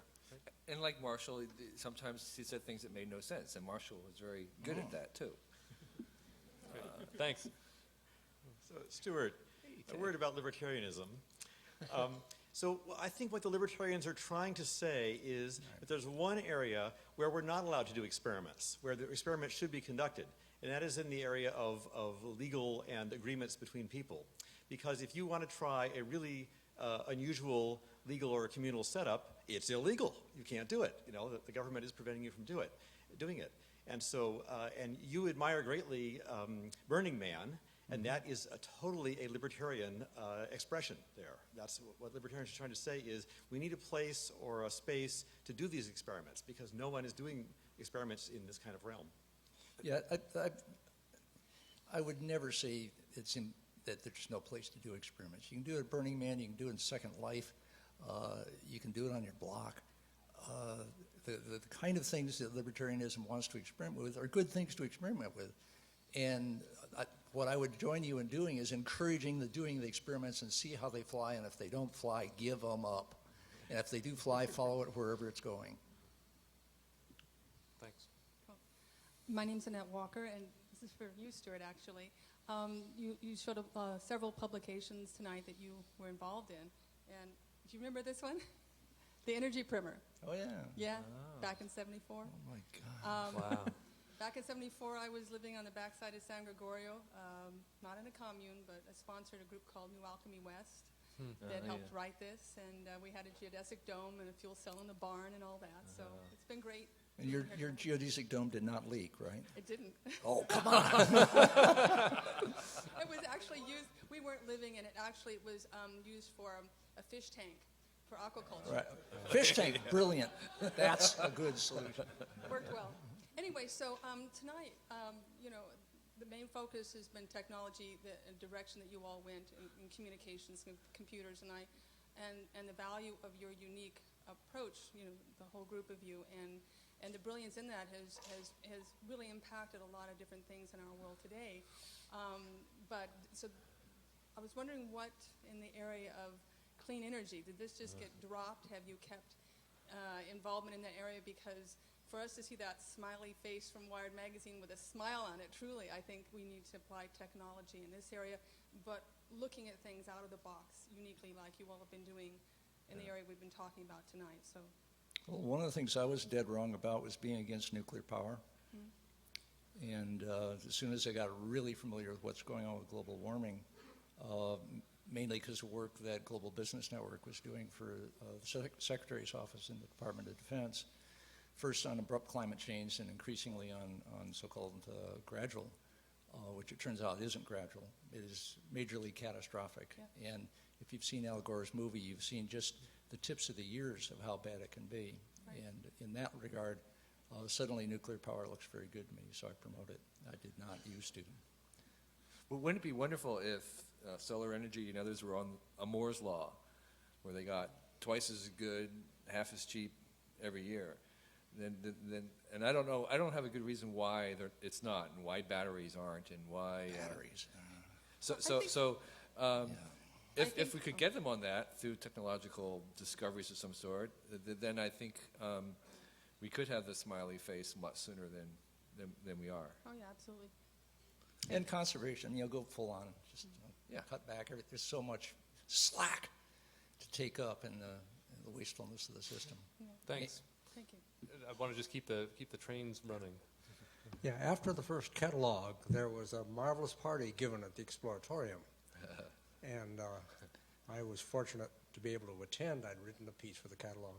and like Marshall, sometimes he said things that made no sense, and Marshall was very good at that too. Thanks. So, Stewart, a word about libertarianism. So I think what the libertarians are trying to say is that there's one area where we're not allowed to do experiments, where the experiments should be conducted, and that is in the area of legal and agreements between people. Because if you want to try a really unusual legal or communal setup, it's illegal. You can't do it. You know, the government is preventing you from doing it. And so, and you admire greatly Burning Man, and that is totally a libertarian expression there. That's what libertarians are trying to say is we need a place or a space to do these experiments because no one is doing experiments in this kind of realm. Yeah, I would never say that there's no place to do experiments. You can do it at Burning Man, you can do it in Second Life, you can do it on your block. The kind of things that libertarianism wants to experiment with are good things to experiment with. And what I would join you in doing is encouraging doing the experiments and see how they fly, and if they don't fly, give them up. And if they do fly, follow it wherever it's going. Thanks. My name's Annette Walker, and this is for you, Stewart, actually. You showed several publications tonight that you were involved in. And do you remember this one? The Energy Primer. Oh, yeah. Yeah, back in 74. Oh, my God. Wow. Back in 74, I was living on the backside of San Gregorio, not in a commune, but I sponsored a group called New Alchemy West that helped write this. And we had a geodesic dome and a fuel cell in the barn and all that. So it's been great. And your geodesic dome did not leak, right? It didn't. Oh, come on. It was actually used, we weren't living in it. Actually, it was used for a fish tank for aquaculture. Right. Fish tank, brilliant. That's a good solution. Worked well. Anyway, so tonight, you know, the main focus has been technology, the direction that you all went in communications and computers, and the value of your unique approach, you know, the whole group of you, and the brilliance in that has really impacted a lot of different things in our world today. But so I was wondering what in the area of clean energy, did this just get dropped? Have you kept involvement in that area? Because for us to see that smiley face from Wired Magazine with a smile on it, truly, I think we need to apply technology in this area, but looking at things out of the box uniquely like you all have been doing in the area we've been talking about tonight. So, Well, one of the things I was dead wrong about was being against nuclear power. And as soon as I got really familiar with what's going on with global warming, mainly because of work that Global Business Network was doing for the Secretary's office in the Department of Defense, first on abrupt climate change and increasingly on so-called gradual, which it turns out isn't gradual. It is majorly catastrophic. Yeah. And if you've seen Al Gore's movie, you've seen just the tips of the ears of how bad it can be. Right. And in that regard, suddenly nuclear power looks very good to me, so I promote it. I did not used to. Well, wouldn't it be wonderful if solar energy and others were on a Moore's law, where they got twice as good, half as cheap every year? And I don't know. I don't have a good reason why it's not, and why batteries aren't, and why batteries. If we could get them on that through technological discoveries of some sort, then I think we could have the smiley face much sooner than we are. oh yeah, absolutely. And conservation, go full on, just cut back. There's so much slack to take up in the wastefulness of the system. Yeah. Thanks. Thank you. I want to just keep the trains running. Yeah, after the first catalog, there was a marvelous party given at the Exploratorium. And I was fortunate to be able to attend. I'd written a piece for the catalog.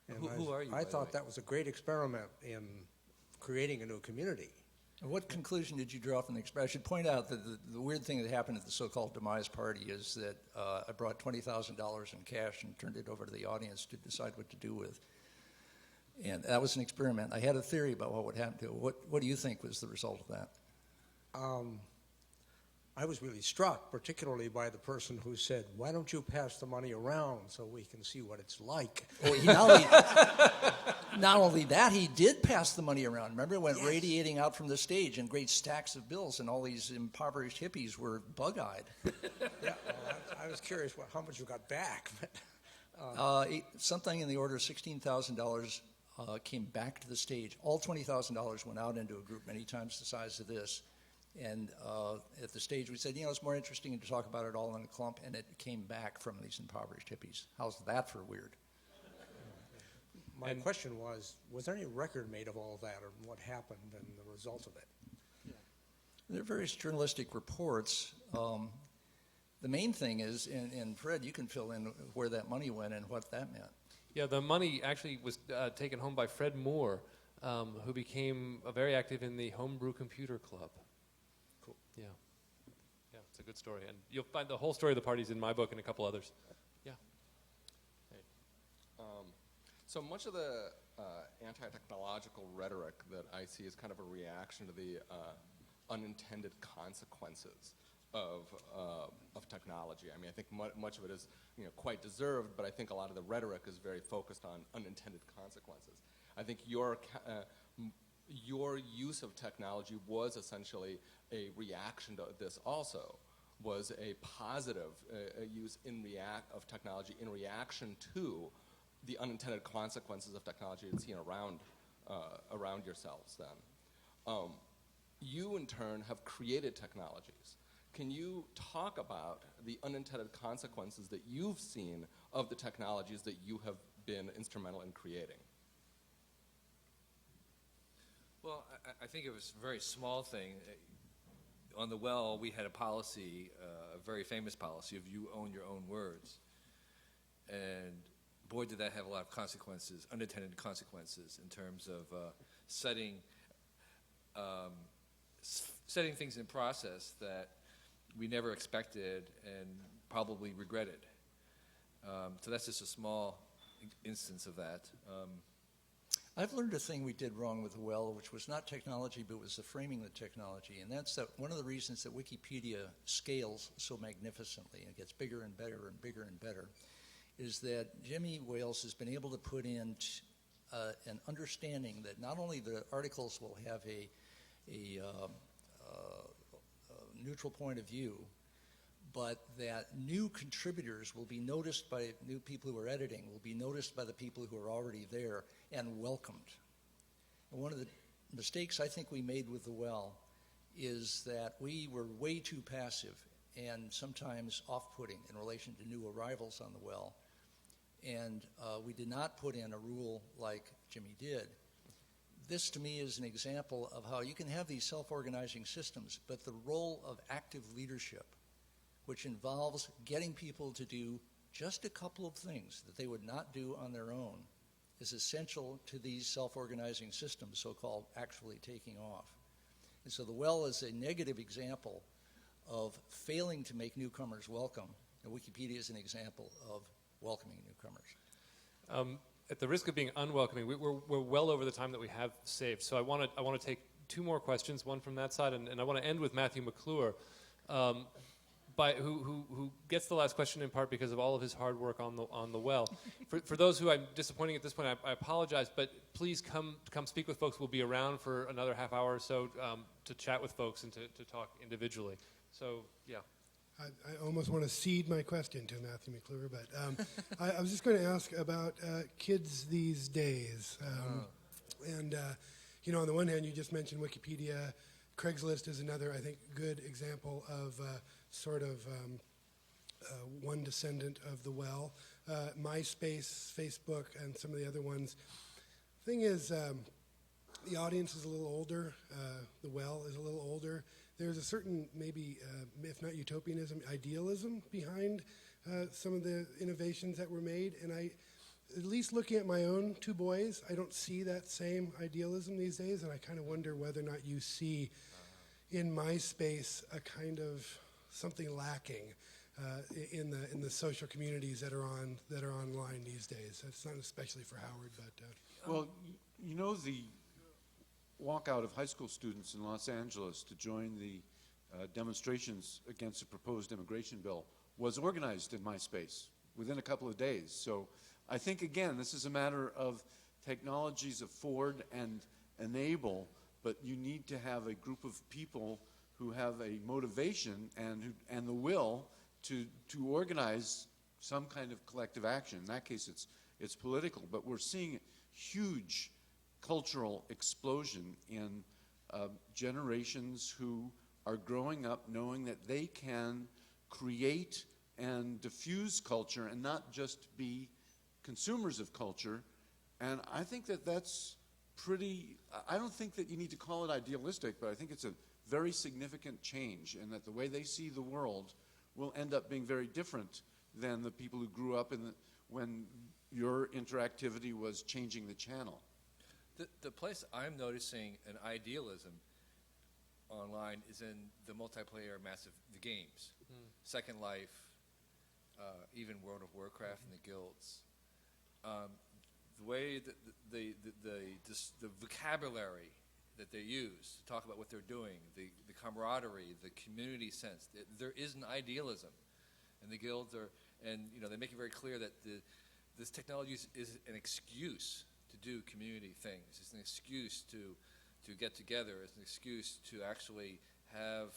And who are you, I thought that was a great experiment in creating a new community. And what conclusion did you draw from the experiment? I should point out that the weird thing that happened at the so-called demise party is that I brought $20,000 in cash and turned it over to the audience to decide what to do with. And that was an experiment. I had a theory about what would happen to it. What do you think was the result of that? I was really struck, particularly by the person who said, "Why don't you pass the money around so we can see what it's like?" Well, not only that, he did pass the money around. Remember, it went radiating out from the stage in great stacks of bills, and all these impoverished hippies were bug-eyed. Yeah, well, I was curious how much you got back. Something in the order of $16,000 came back to the stage. All $20,000 went out into a group many times the size of this. And at the stage, we said, it's more interesting to talk about it all in a clump, and it came back from these impoverished hippies. How's that for weird? My question was there any record made of all that, or what happened and the result of it? There are various journalistic reports. the main thing is, and Fred, you can fill in where that money went and what that meant. Yeah, the money actually was taken home by Fred Moore, who became very active in the Homebrew Computer Club. Cool. Yeah. Yeah, it's a good story. And you'll find the whole story of the parties in my book and a couple others. Yeah. So much of the anti-technological rhetoric that I see is kind of a reaction to the unintended consequences of technology. I mean, I think much of it is quite deserved, but I think a lot of the rhetoric is very focused on unintended consequences. I think your use of technology was essentially a reaction to this also, was a positive use of technology in reaction to the unintended consequences of technology you'd seen around yourselves then. You, in turn, have created technologies. Can you talk about the unintended consequences that you've seen of the technologies that you have been instrumental in creating? Well, I think it was a very small thing. On the well, we had a policy, a very famous policy of you own your own words. And boy, did that have a lot of consequences, unintended consequences, in terms of setting things in process that we never expected and probably regretted. So that's just a small instance of that. I've learned a thing we did wrong with the well, which was not technology, but was the framing of the technology. And that's that one of the reasons that Wikipedia scales so magnificently and gets bigger and better and bigger and better is that Jimmy Wales has been able to put in an understanding that not only the articles will have a neutral point of view, but that new contributors will be noticed by new people who are editing, will be noticed by the people who are already there and welcomed. And one of the mistakes I think we made with the well is that we were way too passive and sometimes off-putting in relation to new arrivals on the well. And we did not put in a rule like Jimmy did. This, to me, is an example of how you can have these self-organizing systems, but the role of active leadership, which involves getting people to do just a couple of things that they would not do on their own, is essential to these self-organizing systems, so-called actually taking off. And so the well is a negative example of failing to make newcomers welcome, and Wikipedia is an example of welcoming newcomers. At the risk of being unwelcoming, we're well over the time that we have saved. So I want to take two more questions, one from that side, and I want to end with Matthew McClure, who gets the last question in part because of all of his hard work on the well. For those who I'm disappointing at this point, I apologize, but please come speak with folks. We'll be around for another half hour or so to chat with folks and to talk individually. So, yeah. I almost want to cede my question to Matthew McClure, but I was just going to ask about kids these days. And, on the one hand, you just mentioned Wikipedia. Craigslist is another, I think, good example of sort of one descendant of the well. MySpace, Facebook, and some of the other ones. Thing is, the audience is a little older. The well is a little older. There's a certain, maybe, if not utopianism, idealism behind some of the innovations that were made. And at least looking at my own two boys, I don't see that same idealism these days. And I kind of wonder whether or not you see in MySpace a kind of something lacking in the social communities that are online these days. That's not especially for Howard, but well, the walkout of high school students in Los Angeles to join the demonstrations against the proposed immigration bill was organized in MySpace within a couple of days. So I think, again, this is a matter of technologies afford and enable, but you need to have a group of people who have a motivation and the will to organize some kind of collective action. In that case, it's political, but we're seeing huge cultural explosion in generations who are growing up knowing that they can create and diffuse culture and not just be consumers of culture. And I think that's pretty, I don't think that you need to call it idealistic, but I think it's a very significant change in that the way they see the world will end up being very different than the people who grew up when your interactivity was changing the channel. The place I'm noticing an idealism online is in the multiplayer the games. Second Life, even World of Warcraft and the guilds. The way that the vocabulary that they use to talk about what they're doing, the camaraderie, the community sense, there is an idealism. And the guilds they make it very clear that this technology is an excuse to do community things. It's an excuse to get together. It's an excuse to actually have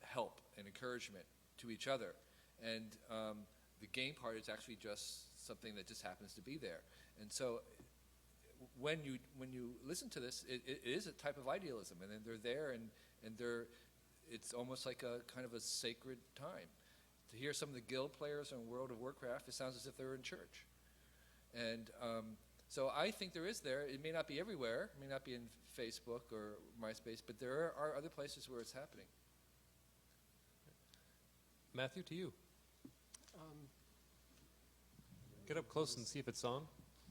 help and encouragement to each other. And the game part is actually just something that just happens to be there. And so when you listen to this, it is a type of idealism, and then they're there, and it's almost like a kind of a sacred time. To hear some of the guild players on World of Warcraft, it sounds as if they're in church. And so I think there is there. It may not be everywhere. It may not be in Facebook or MySpace, but there are other places where it's happening. Matthew, to you. Get up close and see if it's on.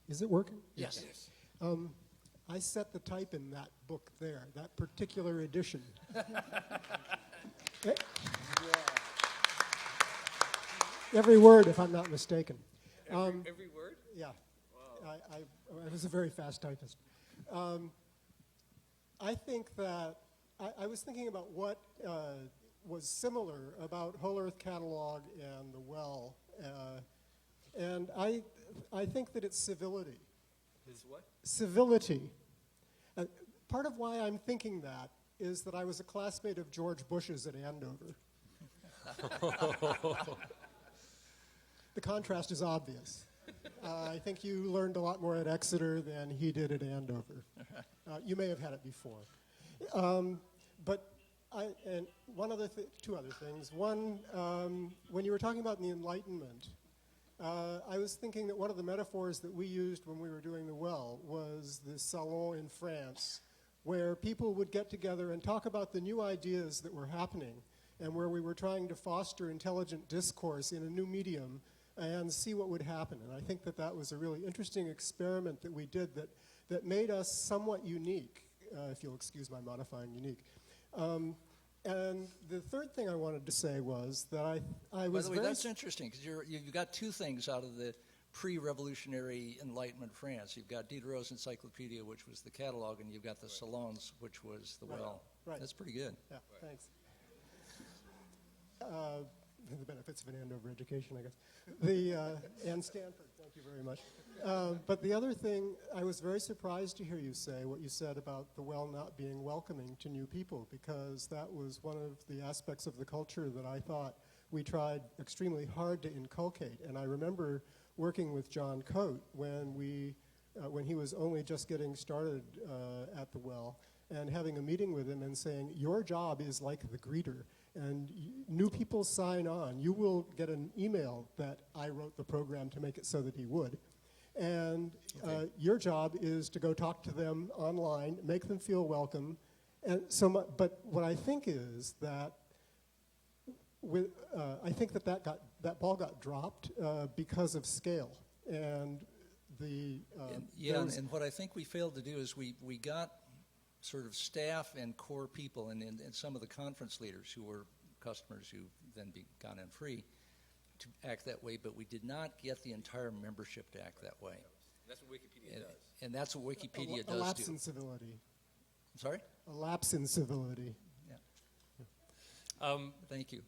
Is it working? Yes. I set the type in that book there, that particular edition. Every word, if I'm not mistaken. Every word? Yeah. Wow. I was a very fast typist. I think that I was thinking about what was similar about Whole Earth Catalog and the Well, and I think that it's civility. Is what? Civility. Part of why I'm thinking that is that I was a classmate of George Bush's at Andover. The contrast is obvious. I think you learned a lot more at Exeter than he did at Andover. You may have had it before. But two other things. One, when you were talking about the Enlightenment, I was thinking that one of the metaphors that we used when we were doing the Well was the salon in France, where people would get together and talk about the new ideas that were happening, and where we were trying to foster intelligent discourse in a new medium and see what would happen. And I think that that was a really interesting experiment that we did that made us somewhat unique, if you'll excuse my modifying unique. And the third thing I wanted to say was that I was By the way, that's interesting, because you've got two things out of the pre-revolutionary Enlightenment France. You've got Diderot's Encyclopedia, which was the catalog, and you've got the salons, which was the Well. Right. That's pretty good. Yeah, thanks. The benefits of an Andover education, I guess. And Stanford, thank you very much. But the other thing, I was very surprised to hear you say what you said about the Well not being welcoming to new people, because that was one of the aspects of the culture that I thought we tried extremely hard to inculcate. And I remember working with John Coate when he was only just getting started at the Well, and having a meeting with him and saying, your job is like the greeter. And new people sign on. You will get an email that I wrote the program to make it so that he would. And your job is to go talk to them online, make them feel welcome. And but what I think is that I think that ball got dropped because of scale. And and what I think we failed to do is we got sort of staff and core people and some of the conference leaders who were customers who then gone in free to act that way, but we did not get the entire membership to act that way. That's what Wikipedia does. And that's what Wikipedia does A lapse too. in civility. I'm sorry? A lapse in civility. Yeah. Thank you.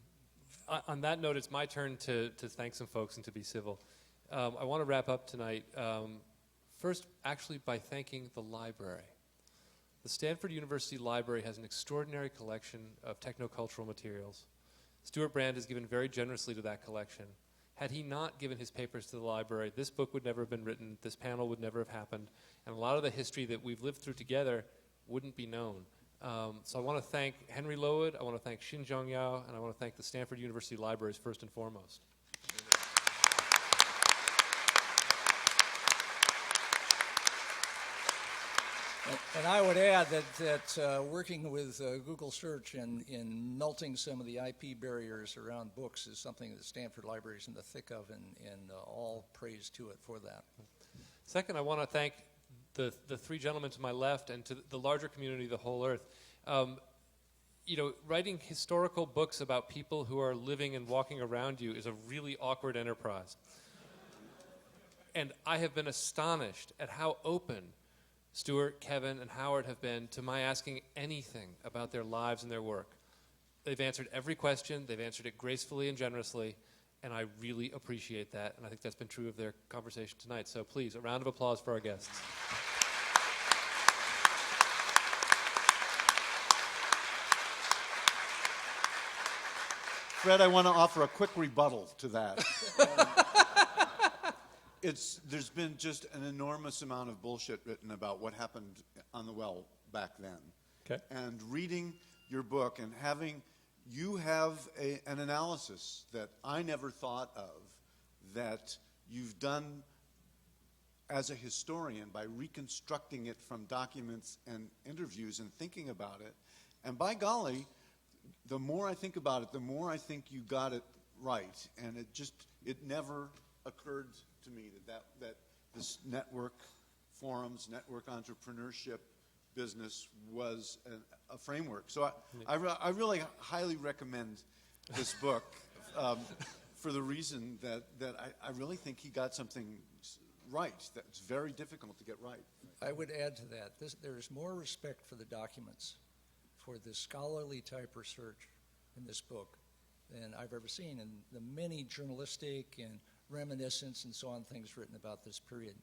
On that note, it's my turn to thank some folks and to be civil. I want to wrap up tonight, first actually by thanking the library. The Stanford University Library has an extraordinary collection of technocultural materials. Stewart Brand has given very generously to that collection. Had he not given his papers to the library, this book would never have been written, this panel would never have happened, and a lot of the history that we've lived through together wouldn't be known. So I want to thank Henry Lowood, I want to thank Xinjiang Yao, and I want to thank the Stanford University Libraries first and foremost. And I would add that working with Google Search and in melting some of the IP barriers around books is something that Stanford Libraries in the thick of, and all praise to it for that. Second, I want to thank the three gentlemen to my left and to the larger community, the whole earth. Writing historical books about people who are living and walking around you is a really awkward enterprise. And I have been astonished at how open Stewart, Kevin, and Howard have been to my asking anything about their lives and their work. They've answered every question, they've answered it gracefully and generously, and I really appreciate that, and I think that's been true of their conversation tonight. So please, a round of applause for our guests. Fred, I want to offer a quick rebuttal to that. There's been just an enormous amount of bullshit written about what happened on the well back then. Okay. And reading your book and you have an analysis that I never thought of, that you've done as a historian by reconstructing it from documents and interviews and thinking about it. And by golly, the more I think about it, the more I think you got it right. And it never occurred to me that this network forums, network entrepreneurship business was a framework. So I really highly recommend this book for the reason that I really think he got something right that's very difficult to get right. I would add to that, there is more respect for the documents, for the scholarly type research in this book than I've ever seen, and the many journalistic and reminiscence and so on things written about this period.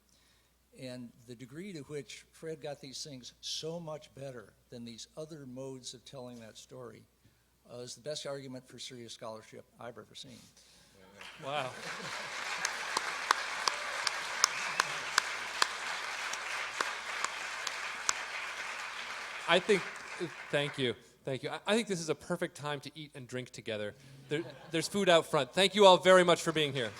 And the degree to which Fred got these things so much better than these other modes of telling that story is the best argument for serious scholarship I've ever seen. Wow. Thank you. I think this is a perfect time to eat and drink together. There's food out front. Thank you all very much for being here.